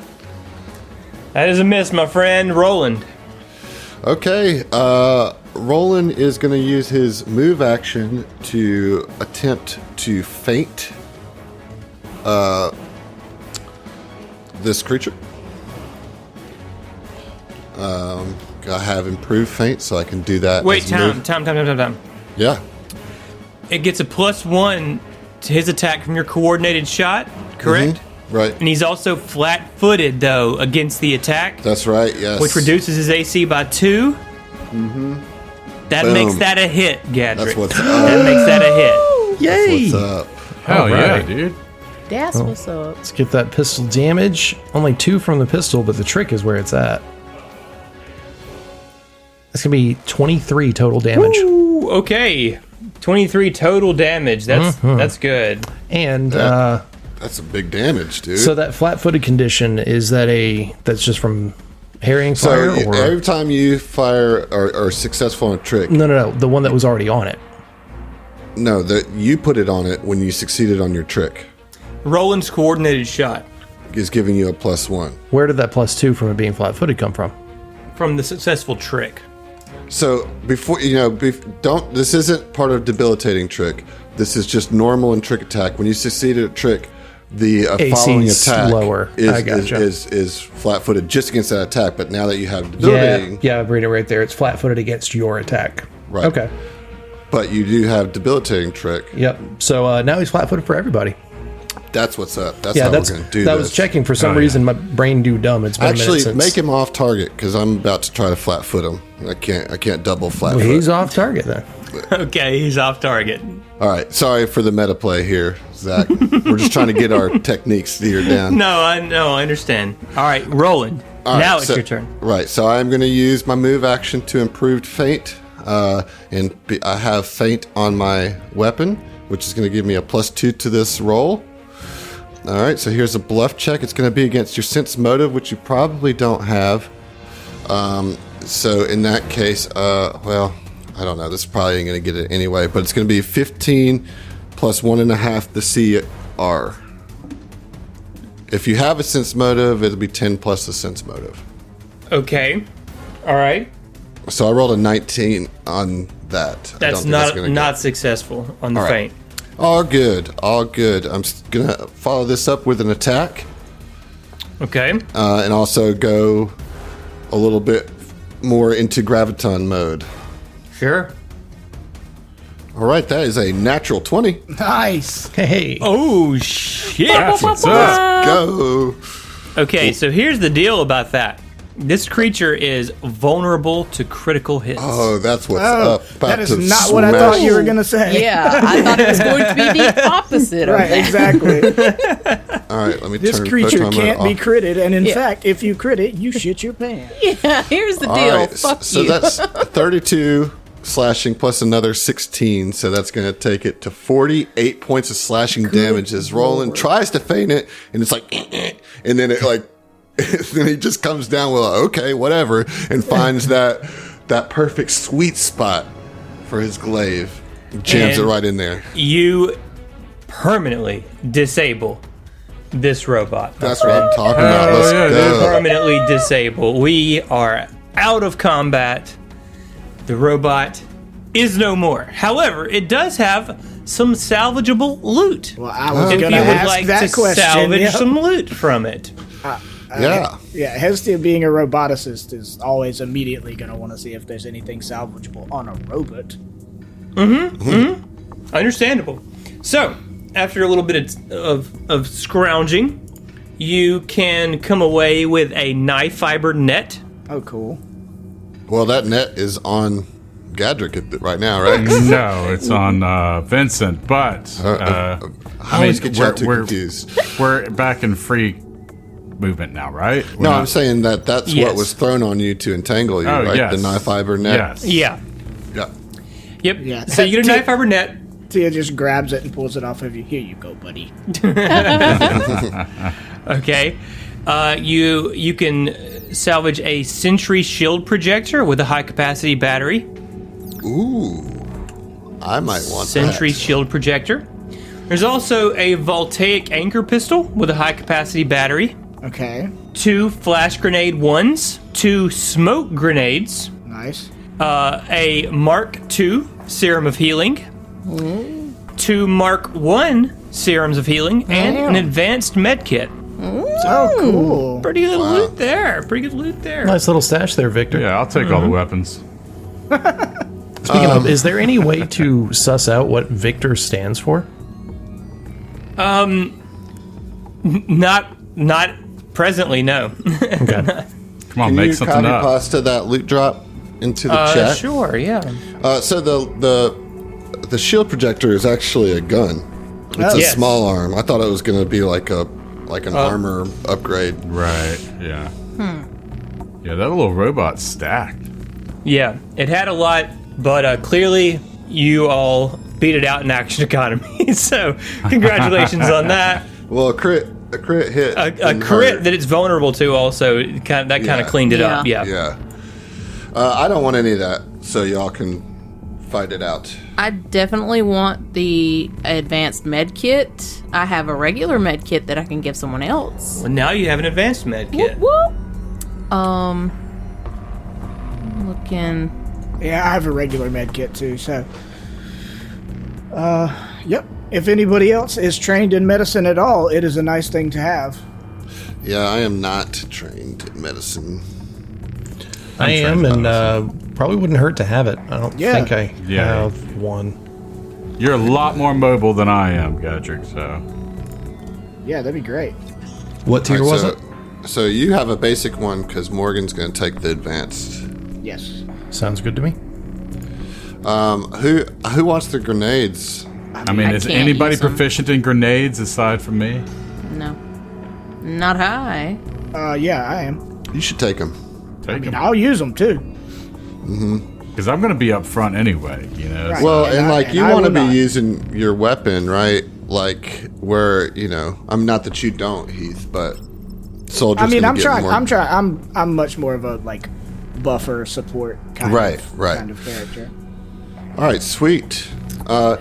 That is a miss, my friend. Roland. Okay, Roland is going to use his move action to attempt to feint this creature. I have improved feint, so I can do that. Wait, as a time. move. Yeah, It gets a +1 to his attack from your coordinated shot, correct? right. And he's also flat-footed, though, against the attack, That's right, yes. which reduces his AC by 2. That Boom. makes that a hit, Gadrick. That's what's up. That makes that a hit. Yay. What's up? Hell yeah, Alright. dude. That's what's up. Let's get that pistol damage. Only 2 from the pistol, but the trick is where it's at. That's going to be 23 total damage. Ooh, okay. 23 total damage. That's good. And That's a big damage, dude. so that flat-footed condition, is that that's just from harrying fire? So or? every time you fire or are successful on a trick, No. The one that was already on it. no, that you put it on it when you succeeded on your trick Roland's coordinated shot is giving you a +1. Where did that +2 from it being flat-footed come from? from the successful trick. So before don't. This isn't part of debilitating trick. This is just normal and trick attack. When you succeed at a trick, the following AC's attack lower. I gotcha. is flat-footed just against that attack. But now that you have debilitating, Yeah, I've read it right there. It's flat-footed against your attack. Right. Okay. but you do have debilitating trick. Yep. So now he's flat-footed for everybody. That's what's up. That's Yeah, how that's we're going to do that this. was checking for some Oh, yeah. reason. My brain do dumb. It's been a Actually, minute since. make him off target because I'm about to try to flat-foot him. I can't double Well, flat-foot. he's off target then. Okay, he's off target. All right. Sorry for the meta play here, Zach. We're just trying to get our techniques steered down. No, I understand. All right, Roland. All right, Now it's so- your turn. Right. So I'm going to use my move action to improved feint. I have feint on my weapon, which is going to give me a +2 to this roll. All right. So here's a bluff check. It's going to be against your sense motive, which you probably don't have. So in that case, well, I don't know. This probably ain't going to get it anyway, but it's going to be 15 plus 1.5 the CR. If you have a sense motive, it'll be 10 plus the sense motive. Okay. All right. So I rolled a 19 on that. I don't That's think not gonna not successful on the All right. feint. All good. All good. I'm going to follow this up with an attack Okay. and also go a little bit more into graviton mode. Sure. All right. That is a natural 20. Nice. Hey. Oh shit. That's what's up. Go. Okay, so here's the deal about that. This creature is vulnerable to critical hits. Oh, that's what's Oh, up. About that is to not what I smash. thought you were going to say. Yeah, I thought it was going to be the opposite of Right, that. exactly. All right. Let me This turn creature photon mode can't be off. critted, and in Yeah. fact, if you crit it, you shit your pants. Yeah, here's the All deal. right, Fuck so you. that's 32 slashing plus another 16, so that's going to take it to 48 points of slashing damage as Roland tries to feint it, and it's like, and then it like, then he just comes down with okay, whatever, and finds that perfect sweet spot for his glaive, jams And- it right in there. You permanently disable this robot. my That's what friend. I'm talking about. Let's yeah, dude. go. Permanently disable. We are out of combat. the robot is no more. However, it does have some salvageable loot. Well, I was If going you to would ask like that to question. salvage Yep. some loot from it. Yeah. Yeah, Hestia being a roboticist is always immediately going to want to see if there's anything salvageable on a robot. Understandable. So, after a little bit of scrounging, you can come away with a knife fiber net. Oh, cool. Well, that net is on Gadrick right now, right? No, it's on Vincent, but I always get y'all too confused. we're back in free movement now, right? No, I'm saying that's Yes. what was thrown on you to entangle you, Oh, right? yes. The knife fiber net. Yes. Yeah. Yeah. Yep. Yeah. So you get a knife fiber net. Tia just grabs it and pulls it off of you. Here you go, buddy. Okay. You can salvage a Sentry shield projector with a high capacity battery. Ooh. I might want Sentry that. shield projector. There's also a voltaic anchor pistol with a high capacity battery. Okay. 2 flash grenade ones. 2 smoke grenades. Nice. A Mark II serum of healing. 2 Mark I serums of healing. And an advanced med kit. Oh, cool. Pretty good loot there. Pretty good loot there. Nice little stash there, Victor. Yeah, I'll take all the weapons. Speaking of, is there any way to suss out what Victor stands for? Not presently, no. Okay. Come on, Can make you something copy up. pasta that loot drop into the chat? Sure, yeah. So the shield projector is actually a gun. It's a Yes. small arm. I thought it was going to be like an armor upgrade. Right, yeah. Yeah, that little robot's stacked. Yeah, it had a lot, but clearly you all beat it out in action economy. So congratulations on that. Well, a crit hit. A didn't crit hurt. that it's vulnerable to also kind of Yeah. cleaned it up. Yeah. Yeah. I don't want any of that, so y'all can fight it out. I definitely want the advanced med kit. I have a regular med kit that I can give someone else. Well, now you have an advanced med kit. Whoop. Looking. Yeah, I have a regular med kit too, so. Yep. If anybody else is trained in medicine at all, it is a nice thing to have. Yeah, I am not trained in medicine. I am, and probably wouldn't hurt to have it. I don't Yeah. think I Yeah. have one. You're a lot more mobile than I am, Gadrick, so... Yeah, that'd be great. What tier Alright, was so, it? So you have a basic one because Morgan's going to take the advanced. Yes. Sounds good to me. Who wants the grenades? I mean, I is can't anybody use 'em. proficient in grenades aside from me? No. Not high. Yeah, I am. You should take them. Take them. I'll use them too. Because I'm going to be up front anyway, you know? Right. so- Well, And and I- like and you I want to will be not. using your weapon, right? Like where I'm not that you don't, Heath, but soldiers. I mean, gonna I'm get trying. more- I'm trying. I'm much more of a like buffer support kind Right, of right. kind of character. All right, sweet.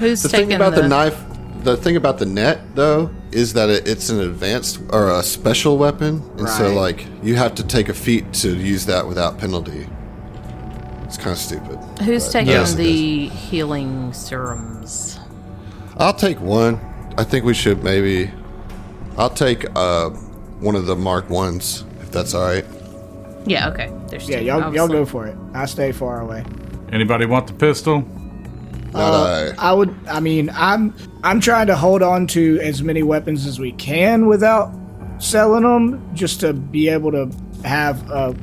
Who's the thing taking about the the- knife? The thing about the net, though, is that it's an advanced or a special weapon, and so Right. like you have to take a feat to use that without penalty. It's kind of stupid. Who's but taking yes, it the healing serums? I'll take one. I think we should maybe. I'll take one of the Mark ones if that's all right. Yeah, okay. There's Yeah, two. y'all obviously. go for it. I stay far away. Anybody want the pistol? Not I mean, I'm trying to hold on to as many weapons as we can without selling them, just to be able to have a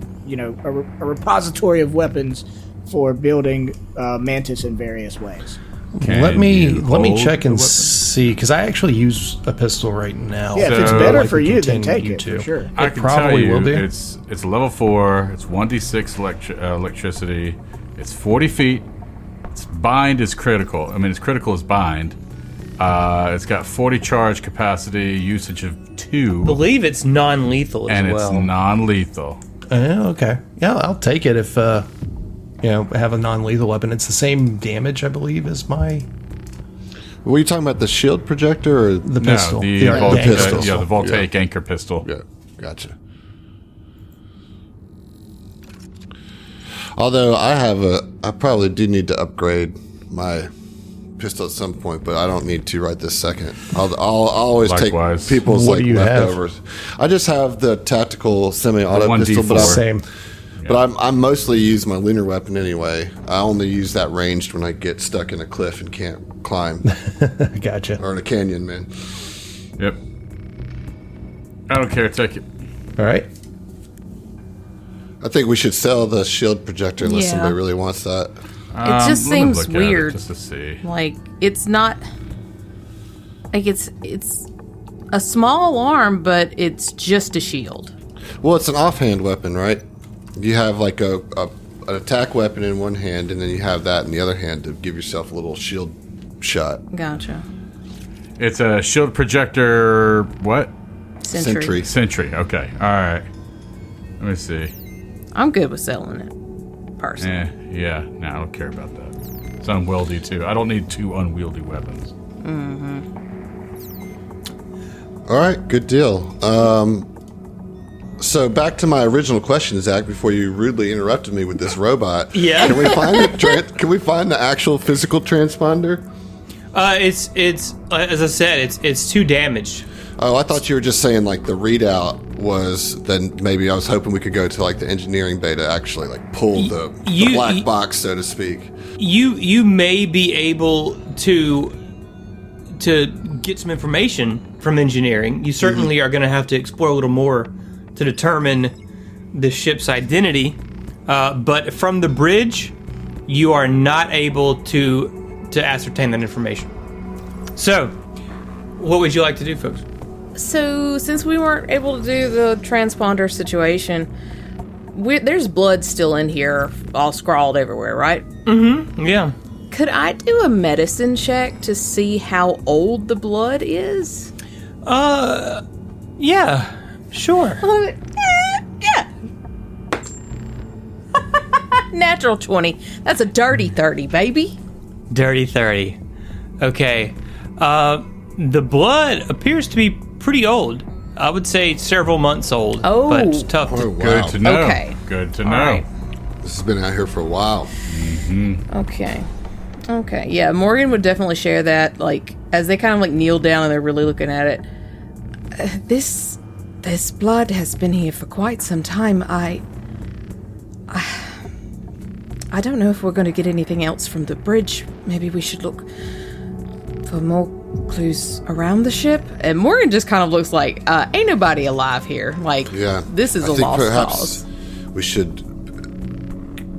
repository of weapons for building Mantis in various ways. Let me you hold check the and weapon? see, because I actually use a pistol right now. Yeah, if it's So- better Like for we you, then continue take it to. for sure. I It can probably tell you, will be. it's level 4. It's 1d6 electricity. It's 40 feet. Its bind is critical. I mean, its critical is bind. It's got 40 charge capacity, usage of 2, Believe it's non-lethal as and well. it's non-lethal. Okay. Yeah, I'll take it if have a non-lethal weapon. It's the same damage, I believe, as my Were you talking about the shield projector or the pistol. No, the, Yeah, volt- anchor pistol. yeah, the voltaic Yeah. anchor pistol. Yeah, gotcha. Although I probably do need to upgrade my pistol at some point, but I don't need to right this second. I'll always Likewise. take people's What do you have? leftovers. I just have the tactical semi-auto The pistol, 1D4. Same. but I mostly use my lunar weapon anyway. I only use that ranged when I get stuck in a cliff and can't climb, Gotcha. or in a canyon, man. Yep. I don't care. Take it. All right. I think we should sell the shield projector unless Yeah. somebody really wants that. It just Let me seems look at it weird. just to see. Like it's not like it's a small arm, but it's just a shield. Well, it's an offhand weapon, right? You have like an attack weapon in one hand, and then you have that in the other hand to give yourself a little shield shot. Gotcha. It's a shield projector. What? Sentry. Sentry. Okay. All right. Let me see. I'm good with selling it, personally. Yeah. No, I don't care about that. It's unwieldy too. I don't need two unwieldy weapons. All right, good deal. So back to my original question, Zach. Before you rudely interrupted me with this robot, Yeah. Can we find can we find the actual physical transponder? It's as I said, it's too damaged. Oh, I thought you were just saying like the readout was. Then maybe I was hoping we could go to like the engineering bay to actually like pull the black box, so to speak. You may be able to get some information from engineering. You certainly are going to have to explore a little more to determine the ship's identity. But from the bridge, you are not able to ascertain that information. So, what would you like to do, folks? So, since we weren't able to do the transponder situation, there's blood still in here, all scrawled everywhere, right? Yeah. Could I do a medicine check to see how old the blood is? Yeah. Sure. Yeah. Natural 20. That's a dirty 30, baby. Dirty 30. Okay. The blood appears to be pretty old. I would say several months old. Oh. But it's tough Oh, to... wow. Good to know. Okay. Good to All know. right. This has been out here for a while. Okay. Okay. Yeah, Morgan would definitely share that. Like, as they kind of like kneel down and they're really looking at it. This blood has been here for quite some time. I don't know if we're going to get anything else from the bridge. Maybe we should look for more clues around the ship. And Morgan just kind of looks like, ain't nobody alive here. Like, Yeah, this is I a think lost perhaps cause. we should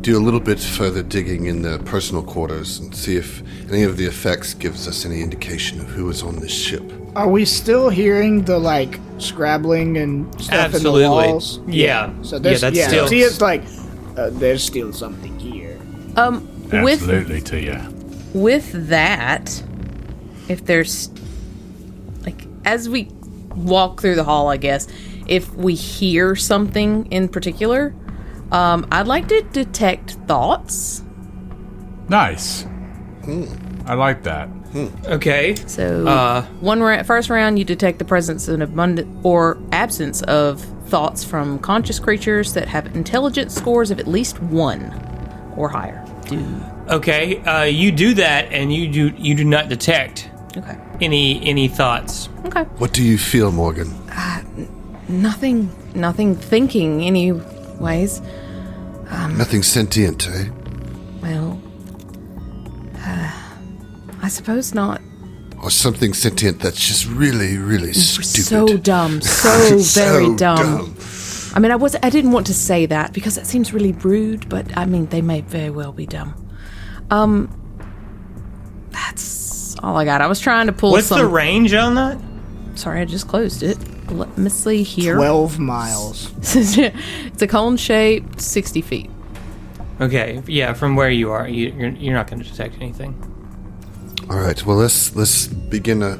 do a little bit further digging in the personal quarters and see if any of the effects gives us any indication of who is on this ship. Are we still hearing the like scrabbling and stuff Absolutely. in the walls? Yeah. So there's that's still... See, it's like there's still something here. Absolutely to you. With that, if there's like as we walk through the hall, I guess if we hear something in particular, I'd like to detect thoughts. Nice. I like that. Okay. So first round, you detect the presence and abundant or absence of thoughts from conscious creatures that have intelligence scores of at least 1 or higher. Okay. You do that, and you do not detect Okay. any thoughts. Okay. What do you feel, Morgan? Nothing thinking anyways. Nothing sentient, eh? Well, I suppose not. Or something sentient that's just really, really stupid. So dumb. So very So dumb. I mean, I didn't want to say that because that seems really rude, but I mean, they may very well be dumb. That's all I got. I was trying to pull What's the range on that? Sorry, I just closed it. Let me see here. 12 miles. It's a cone shape, 60 feet. Okay. Yeah, from where you are, you're not going to detect anything. All right. Well, let's begin a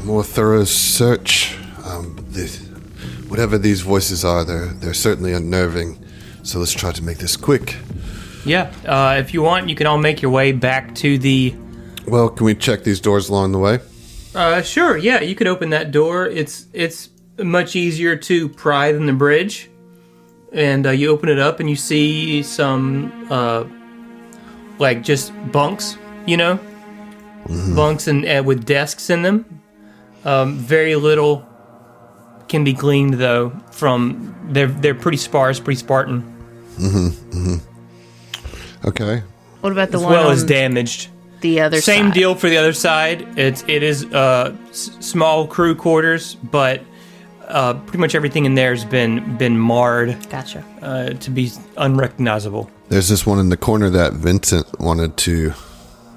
more thorough search. Whatever these voices are, they're certainly unnerving. So let's try to make this quick. Yeah. If you want, you can all make your way back to the... Well, can we check these doors along the way? Sure. Yeah, you could open that door. It's much easier to pry than the bridge. and you open it up and you see some like just bunks, bunks and with desks in them. Very little can be gleaned though from they're pretty sparse, pretty Spartan. Okay. What about the As one well on as damaged. the other side? Same deal for the other side. It is small crew quarters, but pretty much everything in there has been marred Gotcha. to be unrecognizable. There's this one in the corner that Vincent wanted to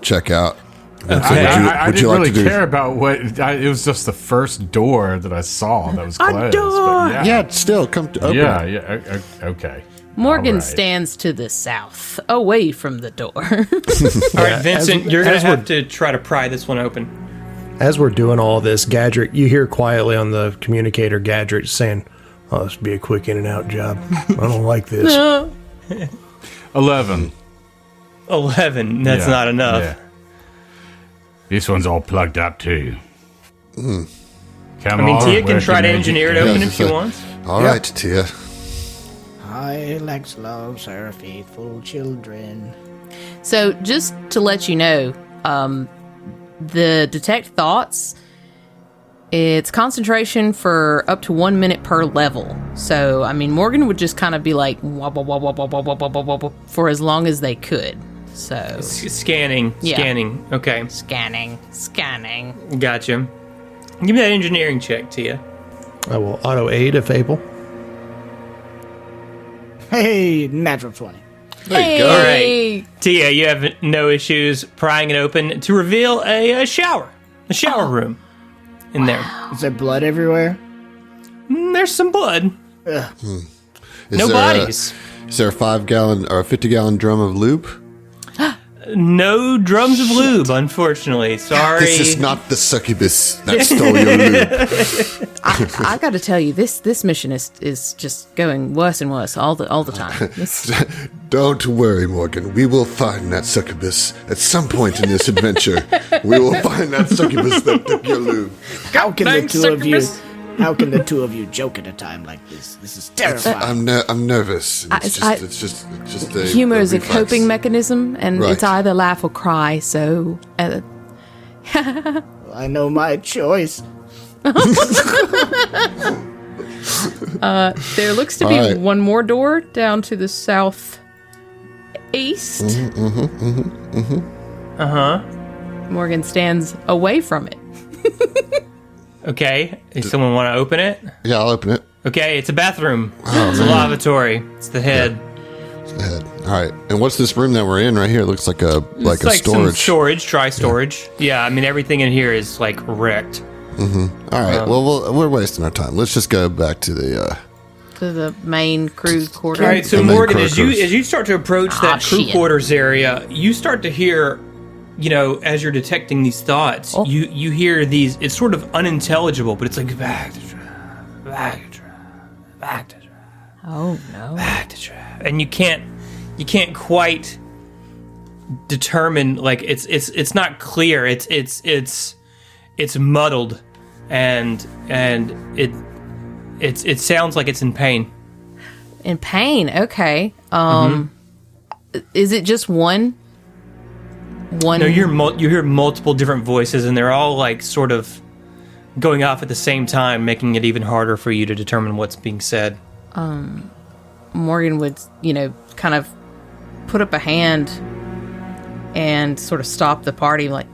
check out. Vincent, I would you didn't like really to do? care about what. It was just the first door that I saw that was closed. door! But Yeah, still come to open. Yeah. Okay. Morgan All right. stands to the south, away from the door. All right, Vincent, you're going to as have to try to pry this one open. As we're doing all this, Gadget, you hear quietly on the communicator, Gadget saying, "Oh, this would be a quick in and out job. I don't like this." 11. 11. That's Yeah, not enough. yeah. This one's all plugged up too. Come I mean, on, Tia can where's try your to magic engineer it gun? open Yeah, if she so- wants. All right, Tia. Alex loves her faithful children. So, just to let you know, the detect thoughts, it's concentration for up to 1 minute per level. So, I mean, Morgan would just kind of be like, wah, wah, wah, wah, wah, wah, wah, wah, wah, wah, for as long as they could. So, Scanning. Yeah. Scanning. Okay. scanning. Gotcha. Give me that engineering check, Tia. I will auto aid if able. Hey, natural 20. There you go. All right. Tia, you have no issues prying it open to reveal a shower room in there. Is there blood everywhere? There's some blood. Is No there bodies. Is there a 5-gallon or a 50-gallon drum of lube? No drums of lube, unfortunately. Sorry. This is not the succubus that stole your lube. I got to tell you, this mission is just going worse and worse all the time. Don't worry, Morgan. We will find that succubus at some point in this adventure. We will find that succubus that took your lube. How can Thanks, the two of you? succubus. How can the two of you joke at a time like this? This is terrifying. I'm nervous. It's just a Humor is a reflex. coping mechanism, and Right. it's either laugh or cry. So, I know my choice. there looks to be All right. one more door down to the southeast. Morgan stands away from it. Okay. Does someone want to open it? Yeah, I'll open it. Okay, it's a bathroom. It's a lavatory. It's the head. Go ahead. All right. And what's this room that we're in right here? It looks like a It's like some storage. storage, dry storage. Yeah, I mean everything in here is like wrecked. All right. Well, we're wasting our time. Let's just go back to the. To the main crew quarters. All right, so And then Morgan, Croakers. as you start to approach that crew shit. quarters area, you start to hear, as you're detecting these thoughts, you hear these. It's sort of unintelligible, but it's like back to trap, back to trap, back to trap, Oh no. back to trap, and you can't quite determine. Like it's not clear. It's muddled, and it sounds like it's in pain. In pain. Okay. Is it just one? One. No, you hear multiple different voices, and they're all like sort of going off at the same time, making it even harder for you to determine what's being said. Morgan would, kind of put up a hand and sort of stop the party, like,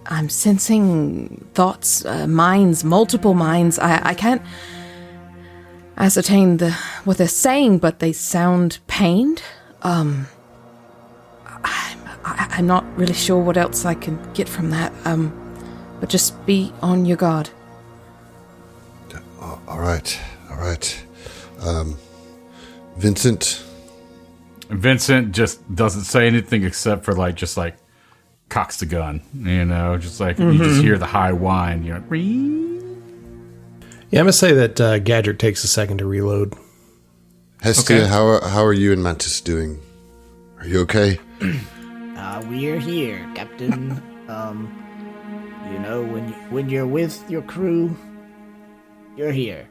I'm sensing thoughts, minds, multiple minds. I can't ascertain what they're saying, but they sound pained. I'm not really sure what else I can get from that. But just be on your guard. All right. Vincent. Vincent just doesn't say anything except for just cocks the gun, just like you just hear the high whine, Yeah, I'm going to say that Gadget takes a second to reload. Hestia, Okay. how are you and Mantis doing? Are you okay? We're here, Captain. When you're with your crew, you're here.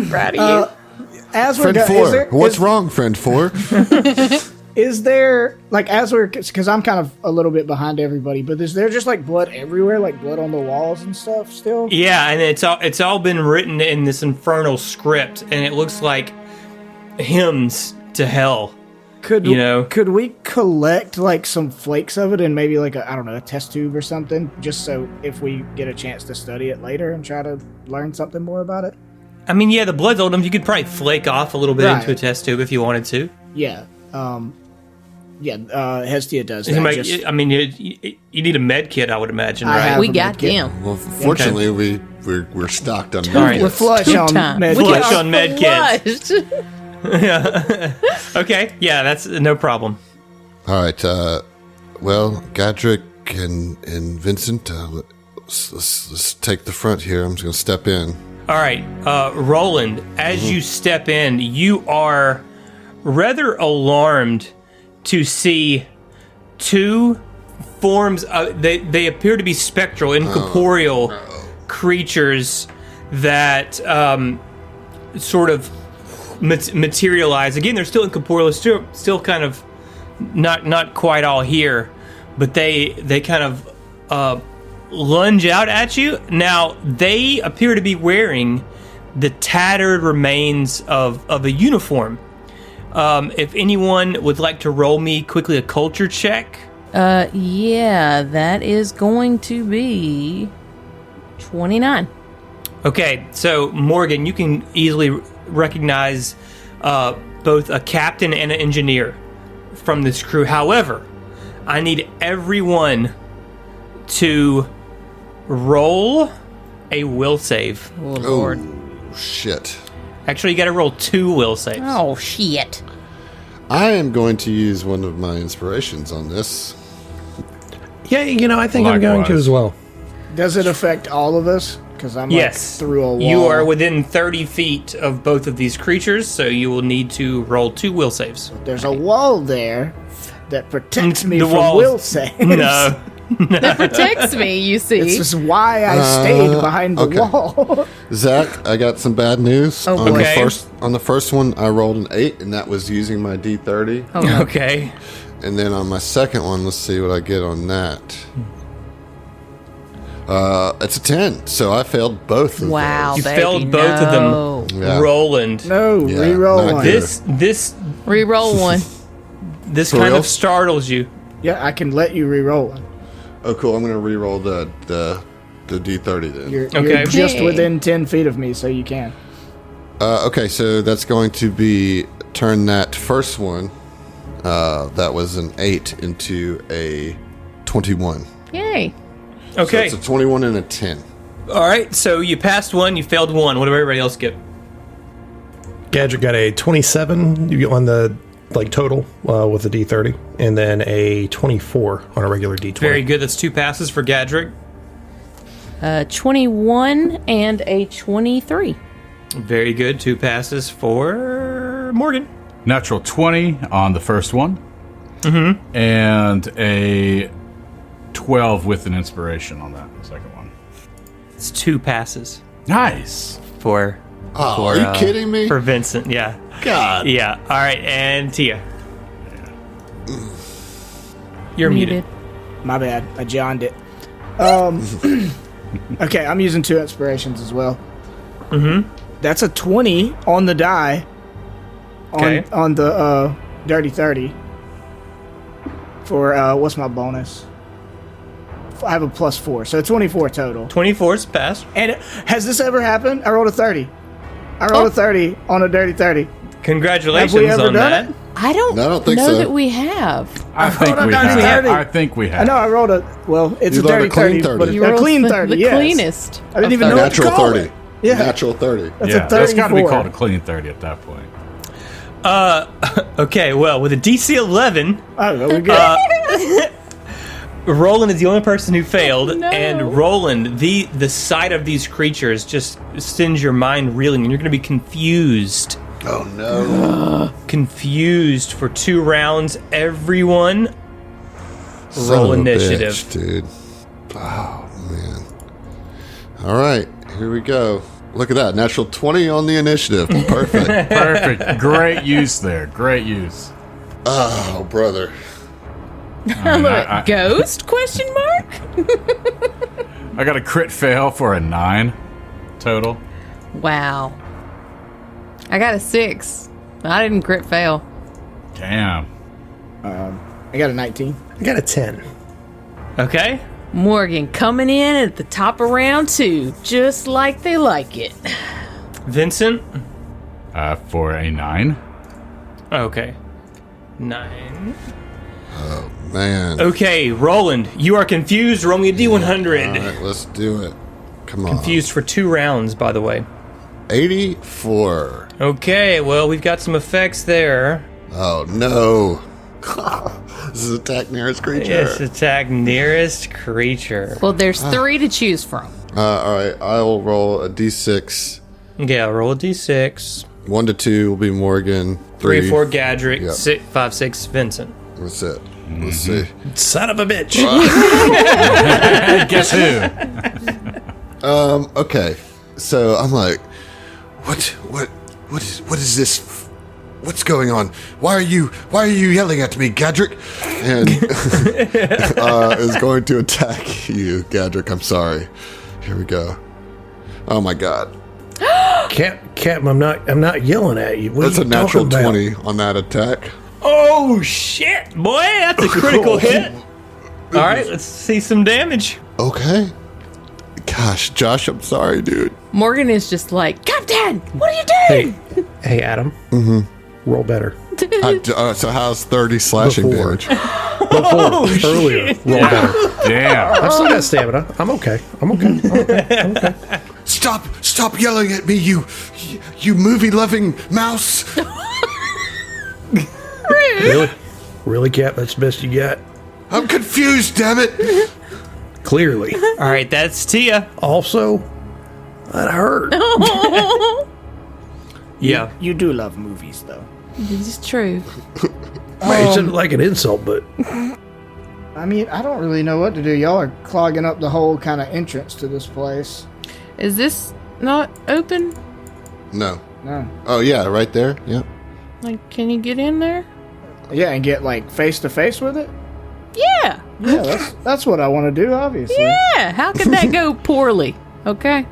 Proud of As we're Friend going, 4. What's wrong, friend 4? is there like as we're because I'm kind of a little bit behind everybody, but is there just like blood everywhere, like blood on the walls and stuff still? Yeah, and it's all been written in this infernal script, and it looks like hymns to hell. Could You know. Could we collect like some flakes of it and maybe like a, I don't know, a test tube or something, just so if we get a chance to study it later and try to learn something more about it? I mean, yeah, the blood's old enough. You could probably flake off a little bit Right. into a test tube if you wanted to. Yeah. Hestia does that. I mean, you need a med kit, I would imagine, I right? have We a got med kit. them. Well, fortunately, we're stocked on All right. We're flush Two on times. med We kits. Flush on med kits. Flushed. Okay, yeah, that's no problem. All right. Well, Gadrick and Vincent, let's take the front here. I'm just going to step in. All right, Roland, as you step in, you are rather alarmed to see two forms. They appear to be spectral, incorporeal creatures that sort of materialize. Again, they're still incorporeal, still kind of not quite all here, but they kind of lunge out at you. Now, they appear to be wearing the tattered remains of a uniform. If anyone would like to roll me quickly a culture check. Yeah, that is going to be 29. Okay, so Morgan, you can easily recognize both a captain and an engineer from this crew. However, I need everyone to roll a will save. Oh, Lord. Oh, shit. Actually, you got to roll 2 will saves. Oh, shit. I am going to use one of my inspirations on this. Yeah, I think I'm going to Likewise. as well. Does it affect all of us? Because I'm Yes, like through a wall. you are within 30 feet of both of these creatures, so you will need to roll 2 will saves. There's a wall there that protects me The from walls- will saves. No. That protects me, you see. This is why I stayed behind the okay. wall. Zach, I got some bad news. Oh, on boy. on the first one, I rolled an 8, and that was using my D30. Oh, no. Okay. And then on my second one, let's see what I get on that. It's a 10, so I failed both of Wow, You baby, failed both of them. no. those. Yeah. Roland. No, Yeah, reroll not one. good. This Reroll one. For kind real? of startles you. Yeah, I can let you reroll one. Oh, cool. I'm going to re-roll the D30 then. You're Okay. just Yay. within 10 feet of me, so you can. Okay, so that's going to be turn that first one, that was an 8, into a 21. Yay. Okay. So it's a 21 and a 10. All right. So you passed one, you failed one. What did everybody else get? Gadget got a 27 on the total with a D30, and then a 24 on a regular D20. Very good. That's 2 passes for Gadrick. 21 and a 23. Very good. 2 passes for Morgan. Natural 20 on the first one. Mm-hmm. And a 12 with an inspiration on that, the second one. It's 2 passes Nice. for. Oh, for, are you kidding me? For Vincent, yeah. God. Yeah. All right. And Tia. You're muted. My bad. I johned it. Okay, I'm using 2 inspirations as well. Mm-hmm. That's a 20 on the die. Okay. On the Dirty 30. For, what's my bonus? I have a +4, so 24 total. 24's passed. And has this ever happened? I rolled a 30. I rolled a 30 on a Dirty 30. Congratulations Have we ever on done that. it? I don't, No, I don't think know so. that we have. I think rolled a we dirty have. 30. I think we I have. know I rolled a, well, it's You a rolled Dirty a clean 30, 30. but You a rolled clean the 30, yes. cleanest. I didn't of even know 30. what to Natural call 30. it. Yeah. Natural 30. That's Yeah, a that's got to be 34. called a clean 30 at that point. Okay, well, with a DC 11, Oh, we're good. Roland is the only person who failed, no. and Roland, the sight of these creatures just sends your mind reeling, and you're going to be confused. Oh, no. Confused for 2 rounds. Everyone, Son roll of a initiative. bitch, dude. Oh, man. All right, here we go. Look at that. Natural 20 on the initiative. Perfect. Perfect. Great use there. Great use. Oh, brother. I- Ghost? Question mark? I got a crit fail for a 9 total. Wow. I got a 6. I didn't crit fail. Damn. I got a 19. I got a 10. Okay. Morgan coming in at the top of round 2, just like they like it. Vincent. For a 9. Okay. 9. Man. Okay, Roland, you are confused. Roll me a D100. All right, let's do it. Come on. Confused for 2 rounds, by the way. 84. Okay, well, we've got some effects there. Oh, no. This is attack nearest creature. Yes, attack nearest creature. Well, there's 3 to choose from. All right, I will roll a d6. Okay, I'll roll a D6. 1 to 2 will be Morgan. 3, 4, Gadrick. Yep. 6, 5, 6, Vincent. That's it. Let's see. Son of a bitch. Guess who? Okay, so I'm like, what is this? What's going on? Why are you yelling at me, Gadrick? And is going to attack you, Gadrick. I'm sorry. Here we go. Oh my God. Captain, I'm not yelling at you. What That's are a you natural talking about? 20 on that attack. Oh, shit, boy, that's a critical hit. All right, let's see some damage. Okay. Gosh, Josh, I'm sorry, dude. Morgan is just like, Captain, what are you doing? Hey, Adam. Roll better. So how's 30 slashing Before. damage? Earlier. Roll better. Damn. I've still got stamina. I'm okay. Stop yelling at me, you movie-loving mouse. Really, Cap? That's the best you got? I'm confused, damn it. Clearly. All right, that's Tia. Also, that hurt. Yeah. You do love movies, though. This is true. It sounded like an insult, but I mean, I don't really know what to do. Y'all are clogging up the whole kind of entrance to this place. Is this not open? No. No. Oh, yeah, right there. Yep. Like, can you get in there? Yeah, and get like face to face with it. Yeah. Yeah, that's what I want to do. Obviously. Yeah. How could that go poorly? Okay.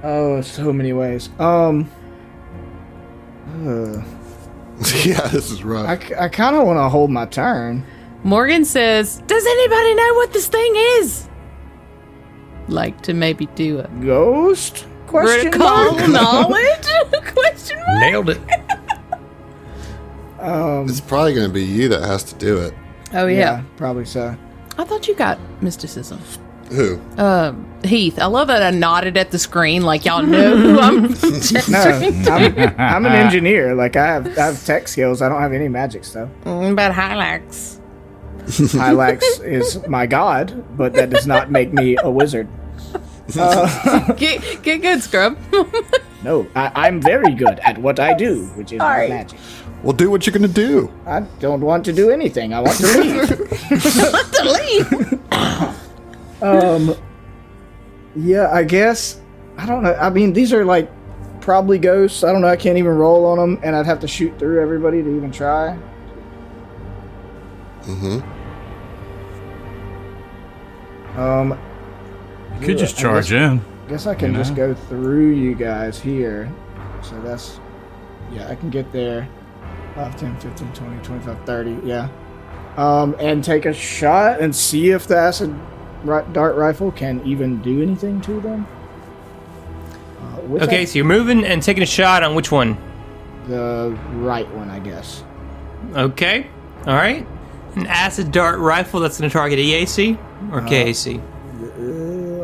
Oh, so many ways. Yeah, this is rough. I kind of want to hold my turn. Morgan says, "Does anybody know what this thing is?" Like to maybe do a Ghost? Question critical mark? knowledge? Question mark. nailed it. It's probably going to be you that has to do it. Oh yeah. probably so. I thought you got mysticism. Who? Heath, I love that I nodded at the screen like y'all know who I'm No, gesturing to. I'm an engineer. Like I have tech skills. I don't have any magic stuff. But Hylax. Hylax is my god, but that does not make me a wizard. Get good, Scrub. No, I'm very good at what I do, which is not Alright. magic. Well, do what you're going to do. I don't want to do anything. I want to leave. to leave. Yeah, I guess. I don't know. I mean, these are like probably ghosts. I don't know. I can't even roll on them, and I'd have to shoot through everybody to even try. You could just charge in. Guess I can just go through you guys here. So that's... Yeah, I can get there. 5, 10, 15, 20, 25, 30. Yeah. And take a shot and see if the acid dart rifle can even do anything to them. Okay, so you're moving and taking a shot on which one? The right one, I guess. Okay. All right. An acid dart rifle that's going to target EAC or KAC?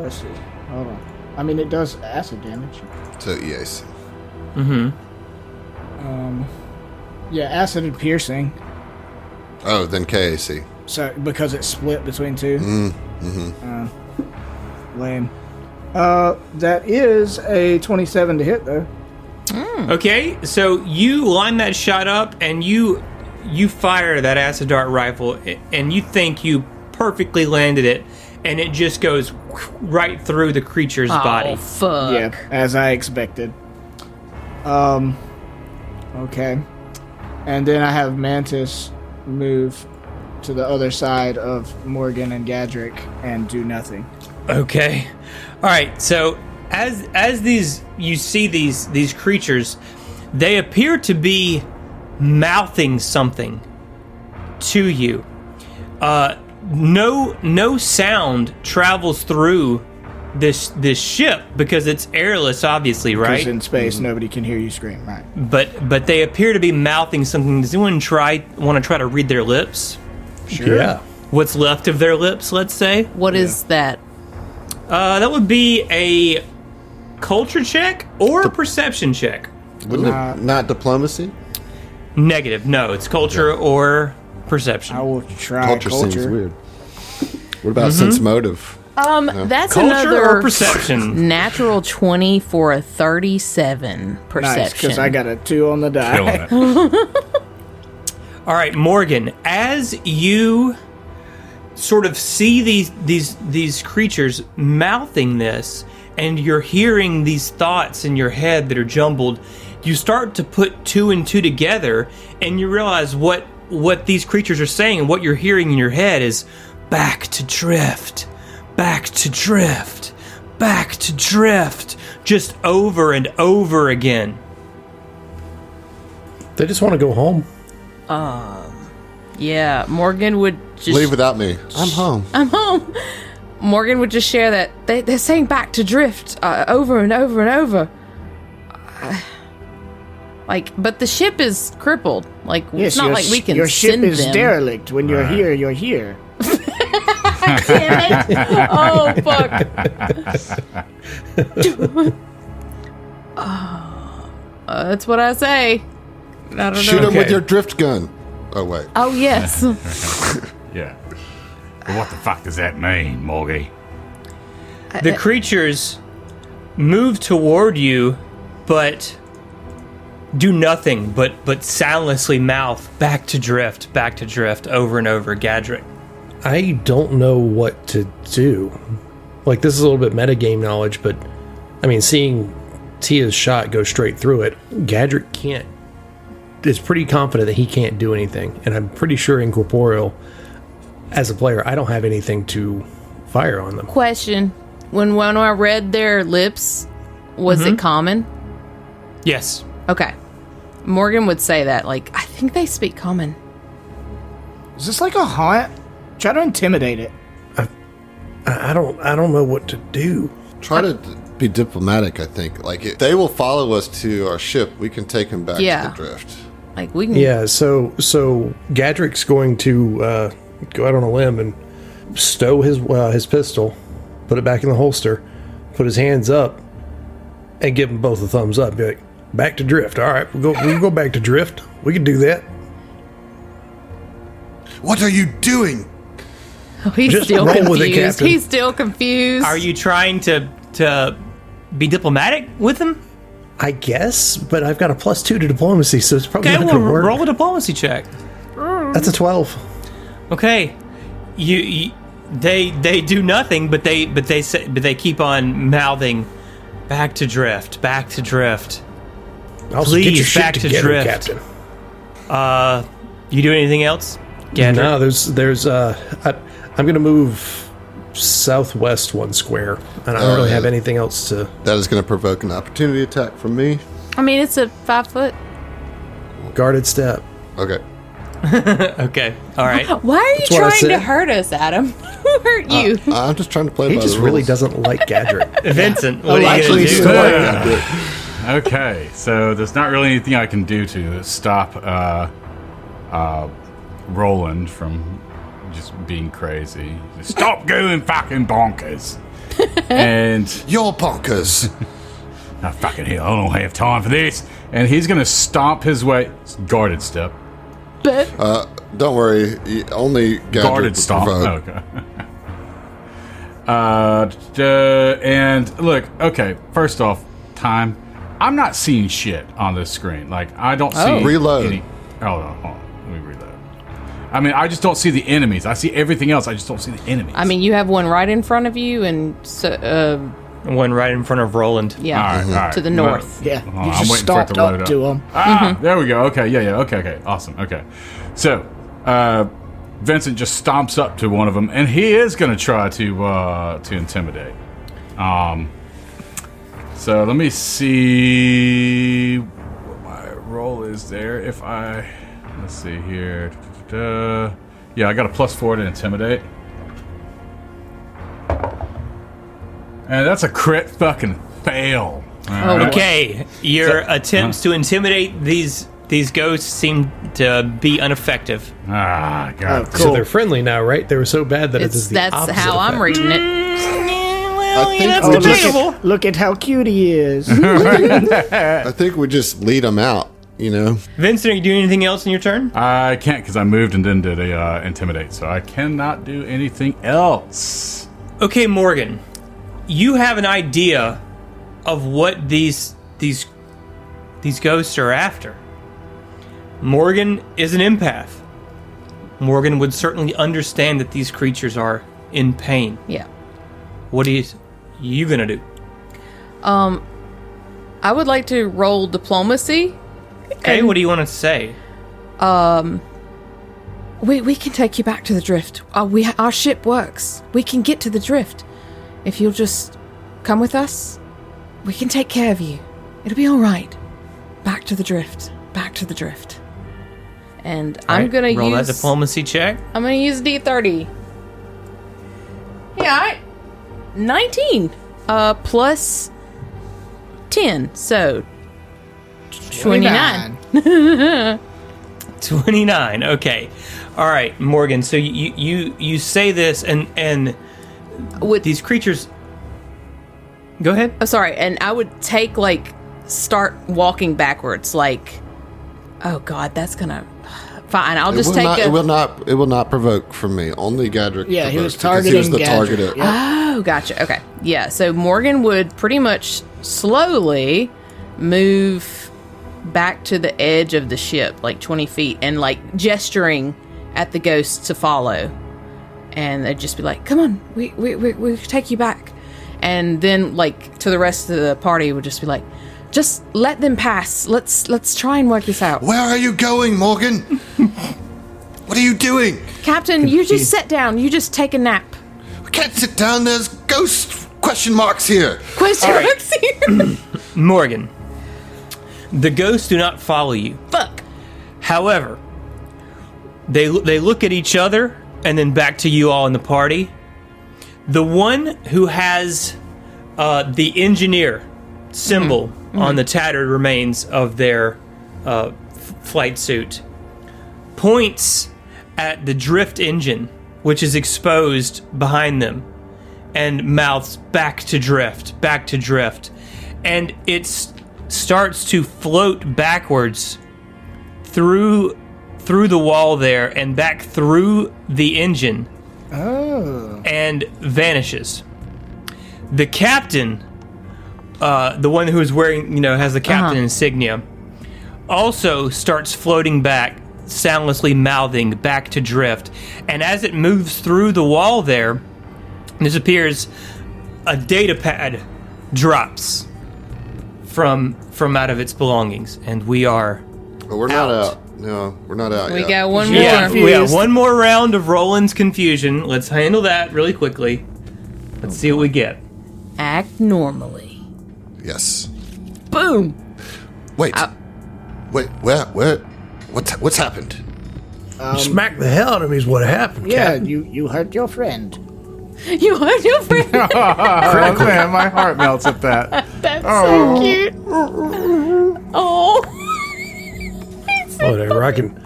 Let's see. Hold on. I mean, it does acid damage. So, yes. Yeah, acid and piercing. Oh, then KAC. So because it's split between two. Lame. That is a 27 to hit though. Okay, so you line that shot up and you fire that acid dart rifle and you think you perfectly landed it, and it just goes right through the creature's body. Oh, fuck. Yeah, as I expected. Okay. And then I have Mantis move to the other side of Morgan and Gadrick and do nothing. Okay. All right. So as you see these creatures, they appear to be mouthing something to you. No sound travels through this ship because it's airless, obviously, right? Because in space, nobody can hear you scream, right? But they appear to be mouthing something. Does anyone want to try to read their lips? Sure. Yeah. What's left of their lips, let's say? What is that? That would be a culture check or a perception check. Wouldn't it not diplomacy? Negative. No, it's culture or perception. I will try Culture culture. seems weird. What about sense motive? That's Culture another or perception? natural 20 for a 37 perception. Nice, because I got a 2 on the die. Killing it. All right, Morgan, as you sort of see these creatures mouthing this, and you're hearing these thoughts in your head that are jumbled, you start to put 2 and 2 together, and you realize what these creatures are saying, and what you're hearing in your head is back to drift, back to drift, back to drift, just over and over again. They just want to go home. Yeah, Morgan would just... Leave without me. I'm home. I'm home. Morgan would just share that they're saying back to drift over and over and over. But the ship is crippled. Like, it's not like we can your ship send is them. derelict. When you're here, you're here. Damn it. Oh, fuck. That's what I say. I don't Shoot know. him with your drift gun. Oh, wait. Oh, yes. Yeah. Well, what the fuck does that mean, Morgie? The creatures move toward you, but do nothing but soundlessly mouth back to drift, over and over. Gadrick. I don't know what to do. Like, this is a little bit metagame knowledge, but I mean, seeing Tia's shot go straight through it, Gadrick can't. Is pretty confident that he can't do anything, and I'm pretty sure incorporeal. As a player, I don't have anything to fire on them. Question. When I read their lips, was it common? Yes. Okay. Morgan would say that. Like, I think they speak common. Is this like a haunt? Try to intimidate it. I don't know what to do. Try to be diplomatic, I think. Like, if they will follow us to our ship, we can take them back to the drift. Like, we can... Yeah, so Gadrick's going to go out on a limb and stow his pistol, put it back in the holster, put his hands up, and give them both a thumbs up. Be like, back to drift. All right, we can go back to drift. We can do that. What are you doing? Oh, he's Just still roll with it, confused. Captain. He's still confused. Are you trying to be diplomatic with them? I guess, but I've got a +2 to diplomacy, so it's probably Okay, not well, going to work. roll a diplomacy check. That's a 12. Okay, they do nothing, but they keep on mouthing back to drift, back to drift. Also, get your Please, shit back to together, drift. Captain. You do anything else? Gadrick? No, there's I'm going to move southwest 1 square, and I don't really have anything else to. That is going to provoke an opportunity attack from me. I mean, it's a 5 foot. Guarded step. Okay. Okay, all right. Why are you That's what I trying to said. hurt us, Adam? Who hurt you? I'm just trying to play He by just the really rules. doesn't like Gadrick. Vincent, what are you Actually, going to still do? like that. Okay, so there's not really anything I can do to stop Roland from just being crazy. Just stop going fucking bonkers. And You're bonkers. I fucking hell, I don't have time for this. And he's gonna stomp his way. Guarded step. But Don't worry. Only Gadget Guarded would stomp. provoke. Okay. And look, okay, first off, time. I'm not seeing shit on this screen. Like, I don't see Reload. any... Oh, no, hold on. Let me reload. I mean, I just don't see the enemies. I see everything else. I just don't see the enemies. I mean, you have one right in front of you, and One right in front of Roland. yeah, all right. to the north. Yeah, Oh, you I'm just waiting for it stomped to load up up. to him. There we go. Okay, yeah. Okay. Awesome. Okay. So, Vincent just stomps up to one of them, and he is going to try to intimidate. So let me see what my roll is there. Let's see here. Yeah, I got a +4 to intimidate. And that's a crit fucking fail. All right. Okay, your attempts to intimidate these ghosts seem to be ineffective. Ah, God. So they're friendly now, right? They were so bad that it does the That's opposite how I'm effect. reading it. I think that's we debatable. just, Look at how cute he is. I think we just lead them out. You know, Vincent, are you doing anything else in your turn? I can't because I moved and then did a intimidate, so I cannot do anything else. Okay, Morgan, you have an idea of what these ghosts are after. Morgan is an empath. Morgan would certainly understand that these creatures are in pain. Yeah. What are you gonna do? I would like to roll diplomacy. Okay, what do you want to say? We can take you back to the drift. Our ship works. We can get to the drift. If you'll just come with us, we can take care of you. It'll be all right. Back to the drift. Back to the drift. And I'm Alright, gonna roll use that diplomacy check. I'm gonna use D30. Yeah, 19. Plus 10, so 29. 29. Okay. All right, Morgan. So you say this, and With these creatures. Go ahead. Oh, sorry, and I would start walking backwards, like, oh god, that's gonna. Fine, I'll just take it will not provoke from me. Only Gadrick. Yeah, he was provokes, because he was the targeting targeted. Gadrick. Yep. Oh, gotcha. Okay, yeah. So Morgan would pretty much slowly move back to the edge of the ship, like 20 feet, and like gesturing at the ghosts to follow. And they'd just be like, "Come on, we take you back." And then, like, to the rest of the party would just be like, "Just let them pass. Let's try and work this out." Where are you going, Morgan? What are you doing? Captain, you just sit down. You just take a nap. We can't sit down. There's ghost question marks here. Question All right. marks here. Morgan, the ghosts do not follow you. Fuck. However, they look at each other and then back to you all in the party. The one who has the engineer symbol on the tattered remains of their flight suit points at the drift engine, which is exposed behind them, and mouths back to drift, and it starts to float backwards through the wall there and back through the engine. Oh. And vanishes. The captain, the one who is wearing, has the captain insignia, also starts floating back, soundlessly mouthing back to drift. And as it moves through the wall there, disappears, a data pad drops from out of its belongings, and we are. But we're not out. No, we're not out We yet. got one more. Yeah, we have one more round of Roland's confusion. Let's handle that really quickly. Let's see what we get. Act normally. Yes. Boom. Wait. Wait. Where? What's happened? Smack the hell out of me is what happened, Yeah, Captain. you hurt your friend. You heard your friend. Oh, man, my heart melts at that. That's so cute. Oh. Whatever, I can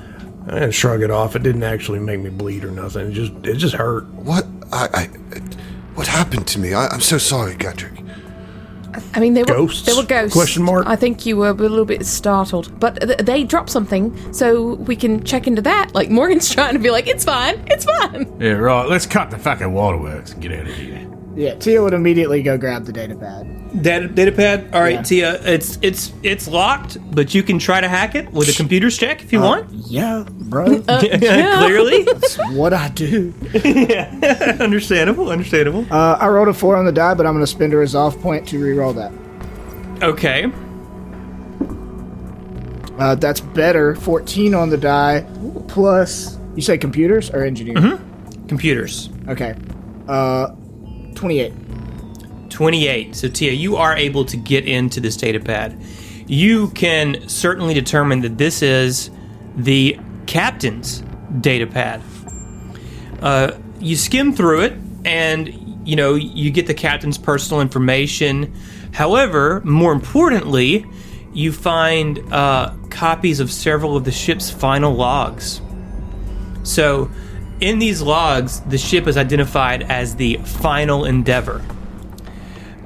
shrug it off. It didn't actually make me bleed or nothing. It just hurt. What? What happened to me? I'm so sorry, Gadrick. I mean, they were Ghosts? They were ghosts. Question mark? I think you were a little bit startled, but they dropped something, so we can check into that. Like Morgan's trying to be like, it's fine. Yeah, right. Let's cut the fucking waterworks and get out of here. Yeah, Tia would immediately go grab the data pad. Data pad. All right, Yeah. Tia. It's locked, but you can try to hack it with a computer's check if you want. Yeah, bro. Clearly, That's what I do. understandable. I rolled a 4 on the die, but I'm going to spend a resolve point to re-roll that. Okay. That's better. 14 on the die, plus... You say computers or engineering? Mm-hmm. Computers. Okay. 28. 28. So, Tia, you are able to get into this data pad. You can certainly determine that this is the captain's data pad. You skim through it, and, you get the captain's personal information. However, more importantly, you find copies of several of the ship's final logs. So, in these logs, the ship is identified as the Final Endeavor.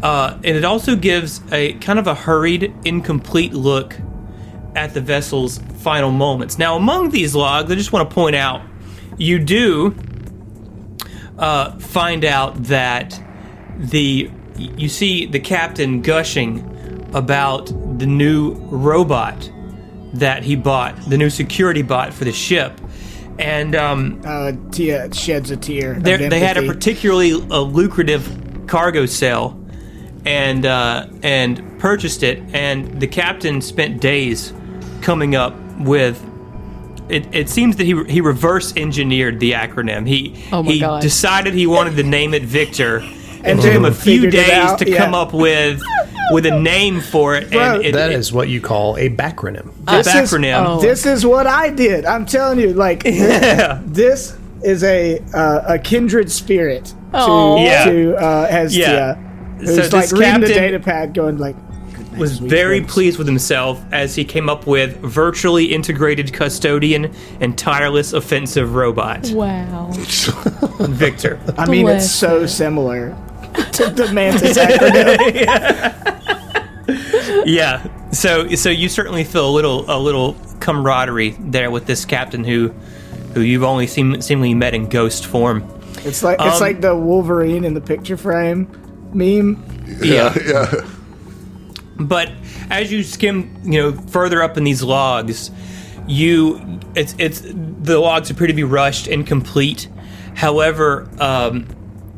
And it also gives a kind of a hurried, incomplete look at the vessel's final moments. Now, among these logs, I just want to point out, you do find out that you see the captain gushing about the new robot that he bought, the new security bot for the ship. And Tia sheds a tear. they had a particularly lucrative cargo sale, and purchased it. And the captain spent days coming up with. It seems that he reverse engineered the acronym. He God. decided he wanted to name it Victor, and then took him a few figured it days out, to come up with a name for it. Bro, And That is what you call a backronym. This is what I did. I'm telling you, like, this is a kindred spirit to has Tia, who's So like this reading the captain data pad, going like, was very pleased with himself as he came up with virtually integrated custodian and tireless offensive robot. Wow. Victor. I mean, it's Bless so similar to the Mantis acronym. Yeah. So you certainly feel a little camaraderie there with this captain who you've only seemingly met in ghost form. It's like the Wolverine in the picture frame meme. Yeah. But as you skim, further up in these logs, the logs appear to be rushed, incomplete. However,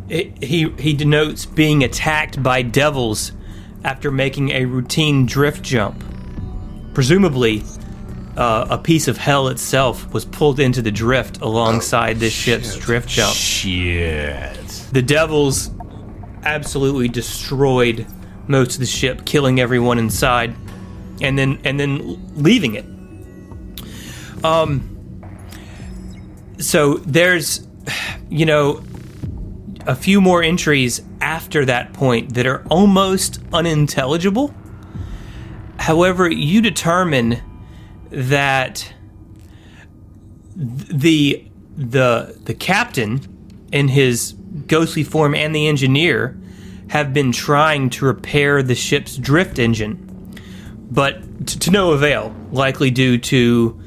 he denotes being attacked by devils after making a routine drift jump. Presumably, a piece of hell itself was pulled into the drift alongside this ship's drift jump. Shit. The devils absolutely destroyed most of the ship, killing everyone inside, and then leaving it. So there's, a few more entries after that point that are almost unintelligible. However, you determine that the captain in his ghostly form and the engineer have been trying to repair the ship's drift engine, but to no avail, likely due to,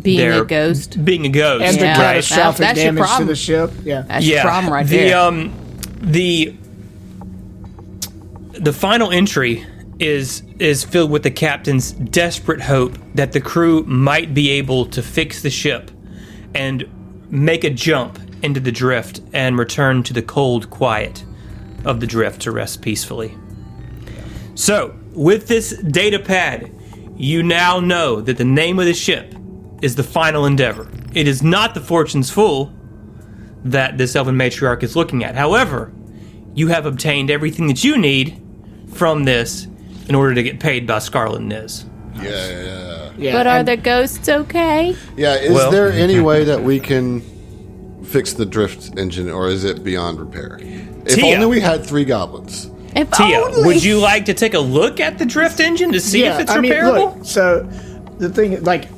Being a ghost. And the Yeah. catastrophic That's your damage to problem. the ship. Yeah. That's your problem right there. The final entry is filled with the captain's desperate hope that the crew might be able to fix the ship and make a jump into the drift and return to the cold quiet of the drift to rest peacefully. So, with this data pad, you now know that the name of the ship is the Final Endeavor. It is not the Fortune's Fool that this elven matriarch is looking at. However, you have obtained everything that you need from this in order to get paid by Scarlet Niz. Yeah. But are the ghosts okay? Yeah, is there any way that we can fix the drift engine, or is it beyond repair? If Tia. only we had 3 goblins. If Tia, only. would you like to take a look at the drift engine to see if it's repairable? Look, so the thing, like,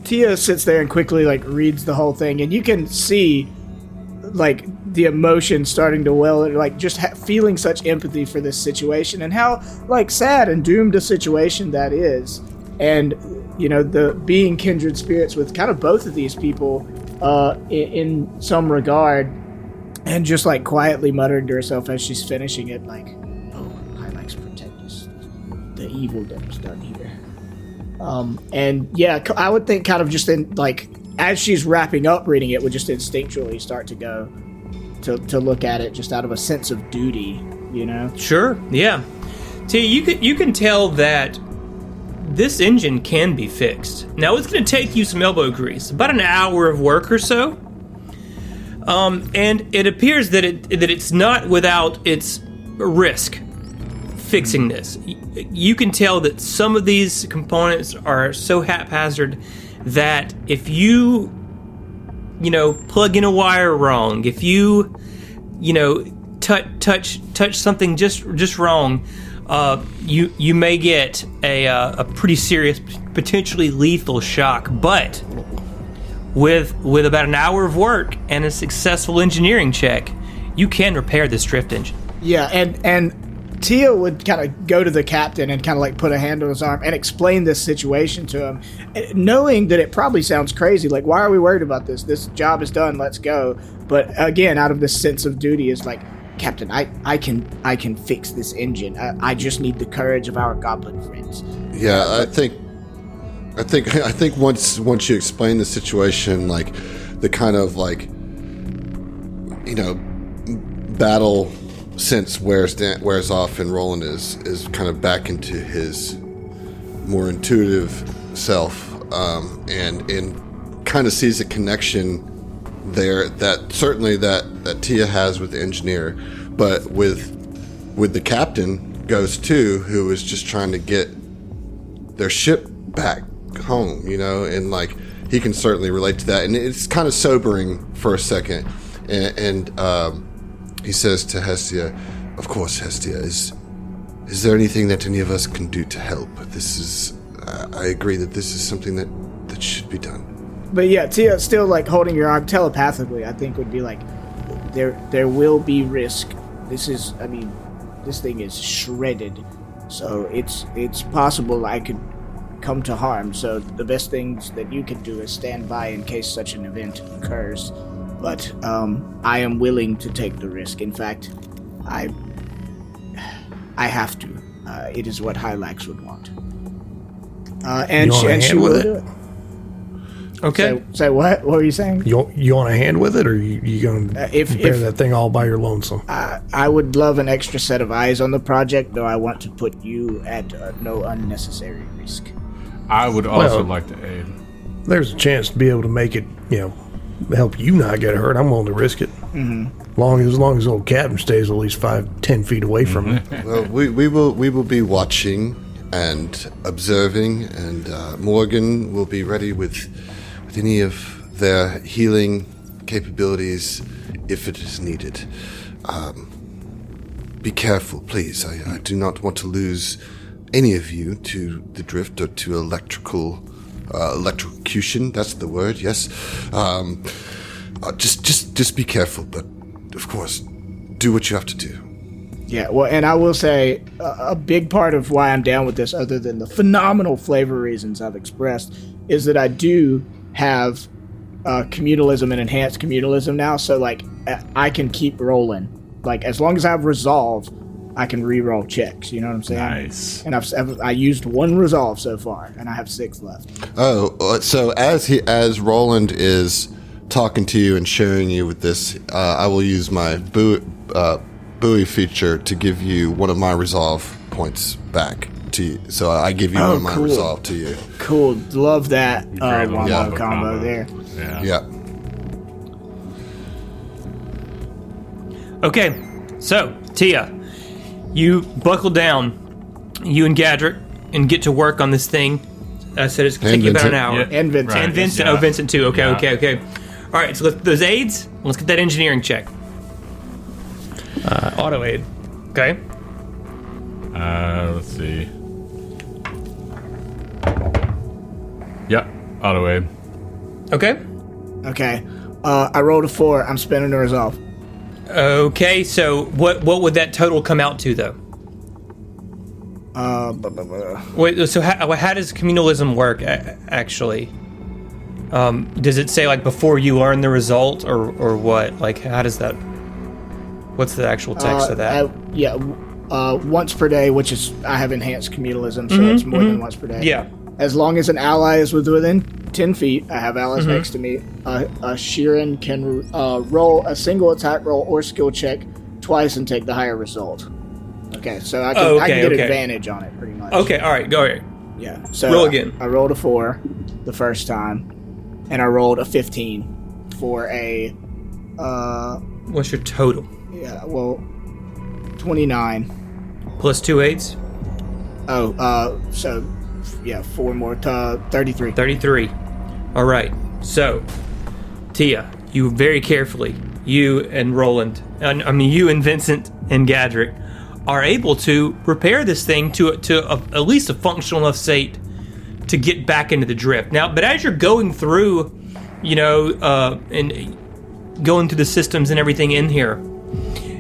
Tia sits there and quickly, like, reads the whole thing, and you can see, like, the emotion starting to well, like, just feeling such empathy for this situation and how, like, sad and doomed a situation that is. And, the being kindred spirits with kind of both of these people in some regard. And just like quietly muttering to herself as she's finishing it, like, "Oh, Hylax, protect us. The evil that was done here." And yeah, I would think kind of just in like as she's wrapping up reading it, would just instinctually start to go to look at it just out of a sense of duty, you know? Sure, yeah. See, you can tell that this engine can be fixed. Now, it's going to take you some elbow grease, about an hour of work or so. And it appears that it's not without its risk fixing this. You can tell that some of these components are so haphazard that if you plug in a wire wrong, if you touch something just wrong, you may get a pretty serious, potentially lethal shock. But with about an hour of work and a successful engineering check, you can repair this drift engine. Yeah, and Tia would kind of go to the captain and kind of like put a hand on his arm and explain this situation to him, knowing that it probably sounds crazy. Like, why are we worried about this? This job is done. Let's go. But again, out of this sense of duty, is like, Captain, I can fix this engine. I just need the courage of our goblin friends. Yeah, I think once you explain the situation, like the kind of like battle sense wears off, and Roland is kind of back into his more intuitive self, and kind of sees a connection there that certainly that Tia has with the engineer, but with the captain goes too, who is just trying to get their ship back home, and like he can certainly relate to that, and it's kind of sobering for a second, and he says to Hestia, "Of course, Hestia, is there anything that any of us can do to help? This is, I agree that this is something that should be done." But yeah, Tia still like holding your arm telepathically, I think would be like, there will be risk. This thing is shredded, so it's possible I could come to harm. So the best things that you can do is stand by in case such an event occurs. But I am willing to take the risk. In fact, I have to. It is what Hylax would want. And she will do it. Okay. Say what? What were you saying? You want a hand with it, or you going to repair that thing all by your lonesome? I would love an extra set of eyes on the project, though I want to put you at no unnecessary risk. I would also like to aid. There's a chance to be able to make it, help you not get hurt. I'm willing to risk it. Mm-hmm. As long as the old captain stays at least 5-10 feet away from me. Well, we will be watching and observing, and Morgan will be ready with any of their healing capabilities if it is needed. Be careful, please. I do not want to lose any of you to the drift or to electrocution. That's the word. Yes. Just be careful, but of course, do what you have to do. Yeah, well, and I will say a big part of why I'm down with this, other than the phenomenal flavor reasons I've expressed, is that I do have communalism and enhanced communalism now, so like I can keep rolling. Like as long as I have resolve, I can re-roll checks. You know what I'm saying? Nice. And I used one resolve so far, and I have 6 left. Oh, so as Roland is talking to you and sharing you with this, I will use my buoy feature to give you one of my resolve points back to you. So I give you one of my resolve to you. Cool. Love that little combo there. Yeah. Okay, so Tia, you buckle down, you and Gadget, and get to work on this thing. I said it's going to take you about an hour. Yeah. And Vincent. Right. And Vincent. Yeah. Oh, Vincent too. Okay, Yeah. okay. All right, so those aids, let's get that engineering check. Auto aid. Okay. Let's see. Yep, auto aid. Okay. Okay. I rolled a 4. I'm spending a resolve. Okay, so what would that total come out to, though? Wait, so how does communalism work, actually? Does it say, like, before you earn the result, or what? Like, how does that... What's the actual text of that? Once per day, which is I have enhanced communalism, so it's more than once per day. Yeah. As long as an ally is within 10 feet, I have allies next to me. Sheeran can roll a single attack roll or skill check twice and take the higher result. Okay, so I can get advantage on it pretty much. Okay, all right, go ahead. Yeah. So roll again. I rolled a 4 the first time, and I rolled a 15 for a. What's your total? 29. Plus 2 8s? So, 4 more, 33. 33. All right. So, Tia, you very carefully, you and Roland, you and Vincent and Gadrick, are able to repair this thing to at least a functional enough state to get back into the drift. Now, but as you're going through, and going through the systems and everything in here,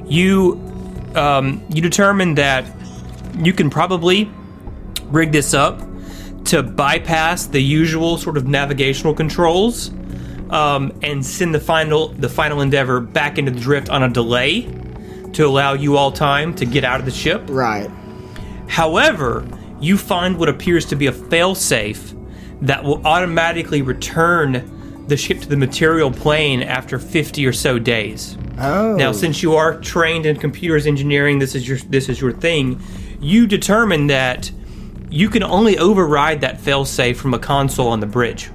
you determine that you can probably rig this up to bypass the usual sort of navigational controls, and send the final endeavor back into the drift on a delay to allow you all time to get out of the ship. Right. However, you find what appears to be a failsafe that will automatically return the ship to the material plane after 50 or so days. Oh. Now, since you are trained in computers engineering, this is your thing. You determine that you can only override that failsafe from a console on the bridge.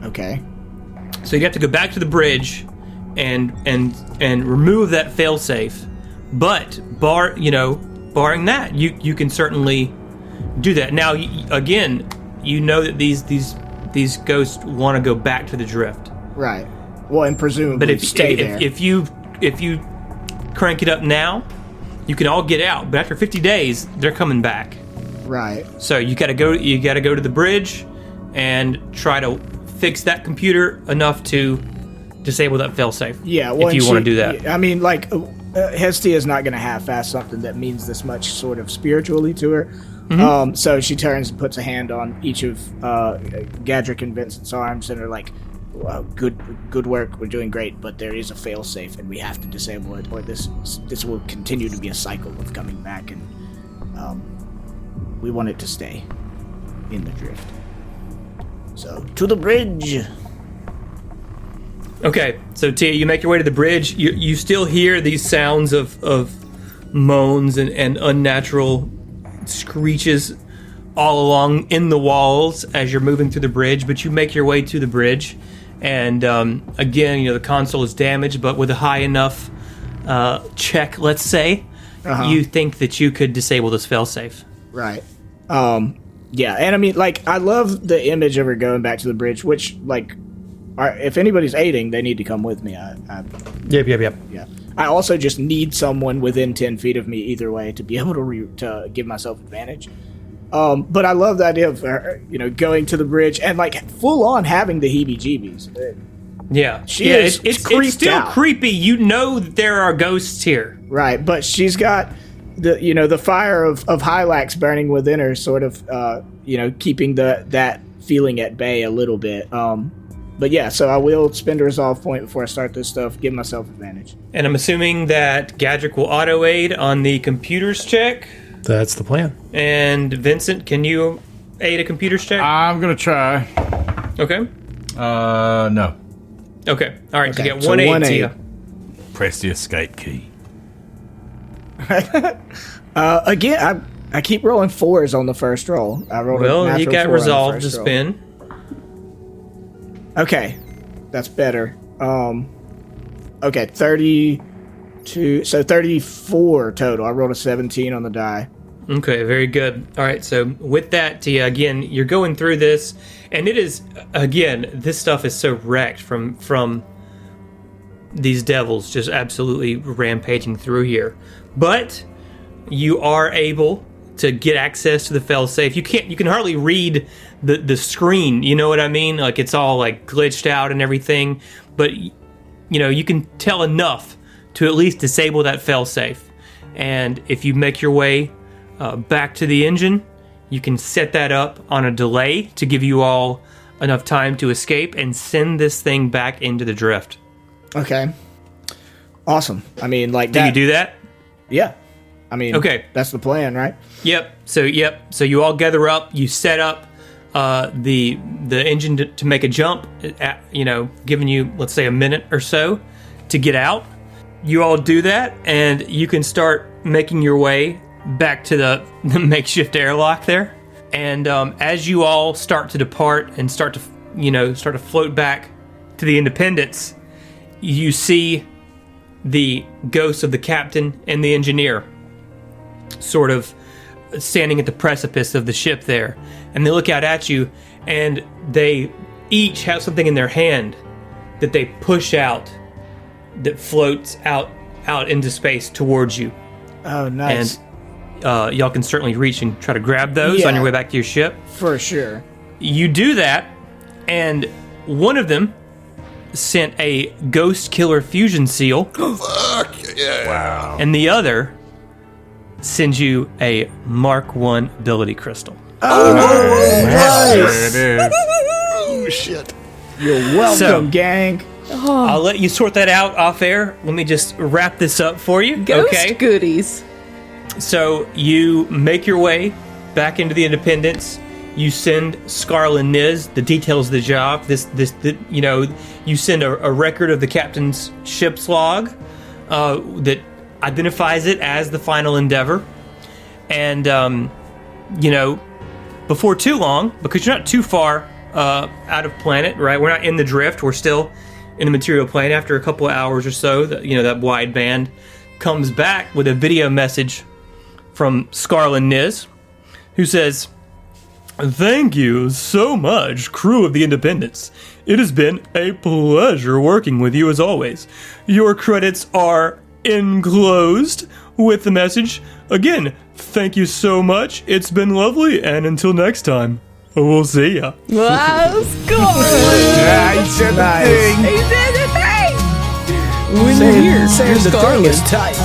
Okay. So you have to go back to the bridge and remove that failsafe. But barring that, you can certainly do that. Now, again, you know that these ghosts want to go back to the drift. Right. Well, and presumably But stay there. if you crank it up now, you can all get out. But after 50 days, they're coming back. Right. So you gotta go to the bridge and try to fix that computer enough to disable that failsafe. Yeah. Well, if you want to do that. I mean, Hestia is not going to half-ass something that means this much sort of spiritually to her. So she turns and puts a hand on each of Gadrick and Vincent's arms and are like, well, good work, we're doing great, but there is a failsafe and we have to disable it, or this will continue to be a cycle of coming back, and we want it to stay in the drift. So, to the bridge! Okay, so Tia, you make your way to the bridge. You still hear these sounds of moans and unnatural screeches all along in the walls as you're moving through the bridge, but you make your way to the bridge, and again, the console is damaged, but with a high enough check, let's say, you think that you could disable this failsafe. Right. Yeah, and I mean, I love the image of her going back to the bridge, which, if anybody's aiding, they need to come with me. Yep. Yeah. I also just need someone within 10 feet of me either way to be able to give myself advantage. But I love the idea of her, going to the bridge and full on having the heebie-jeebies. Yeah, it's still out. Creepy. You know that there are ghosts here, right? But she's got the fire of Hylax burning within her, sort of keeping that feeling at bay a little bit. But yeah, so I will spend a resolve point before I start this stuff, give myself advantage. And I'm assuming that Gadrick will auto aid on the computers check. That's the plan. And Vincent, can you aid a computers check? I'm gonna try. Okay. No. Okay. All right. Okay, So you get so 1 one aid, aid. Tia. Press the escape key. Again, I keep rolling 4s on the first roll. I rolled a Well, natural you got 4 on the resolve to first roll. spin. Okay, that's better. Okay, 32, so 34 total. I rolled a 17 on the die. Okay, very good. All right, so with that, Tia, again, you're going through this, and it is, again, this stuff is so wrecked from these devils just absolutely rampaging through here. But you are able to get access to the failsafe. You can hardly read the screen, you know what I mean? It's all glitched out and everything, but you can tell enough to at least disable that failsafe. And if you make your way back to the engine, you can set that up on a delay to give you all enough time to escape and send this thing back into the drift. Okay. Awesome. I mean, like, Do you do that? Yeah. I mean, Okay. that's the plan, right? Yep. So you all gather up. You set up the engine to make a jump. At, giving you, let's say, a minute or so to get out. You all do that, and you can start making your way back to the makeshift airlock there. And as you all start to depart and start to float back to the Independence, you see the ghosts of the captain and the engineer sort of standing at the precipice of the ship there. And they look out at you, and they each have something in their hand that they push out that floats out into space towards you. Oh, nice. And y'all can certainly reach and try to grab those on your way back to your ship. For sure. You do that, and one of them sent a ghost killer fusion seal. Fuck yeah! Wow. And the other sends you a Mark I ability crystal. There it is. Oh shit! You're welcome, So- gang. I'll let you sort that out off air. Let me just wrap this up for you. Ghost Okay. goodies. So you make your way back into the Independence. You send Scarl and Niz the details of the job. You send a record of the captain's ship's log that identifies it as the final endeavor. And before too long, because you're not too far out of planet, right? We're not in the drift. We're still in the material plane. After a couple of hours or so, that wide band comes back with a video message from Scarl and Niz, who says, "Thank you so much, crew of the Independence. It has been a pleasure working with you as always. Your credits are enclosed with the message. Again, thank you so much. It's been lovely, and until next time, we'll see ya." Wow, Yeah, he said the thing. He did the thing! When Saying you're the thing Scarlet. is tight.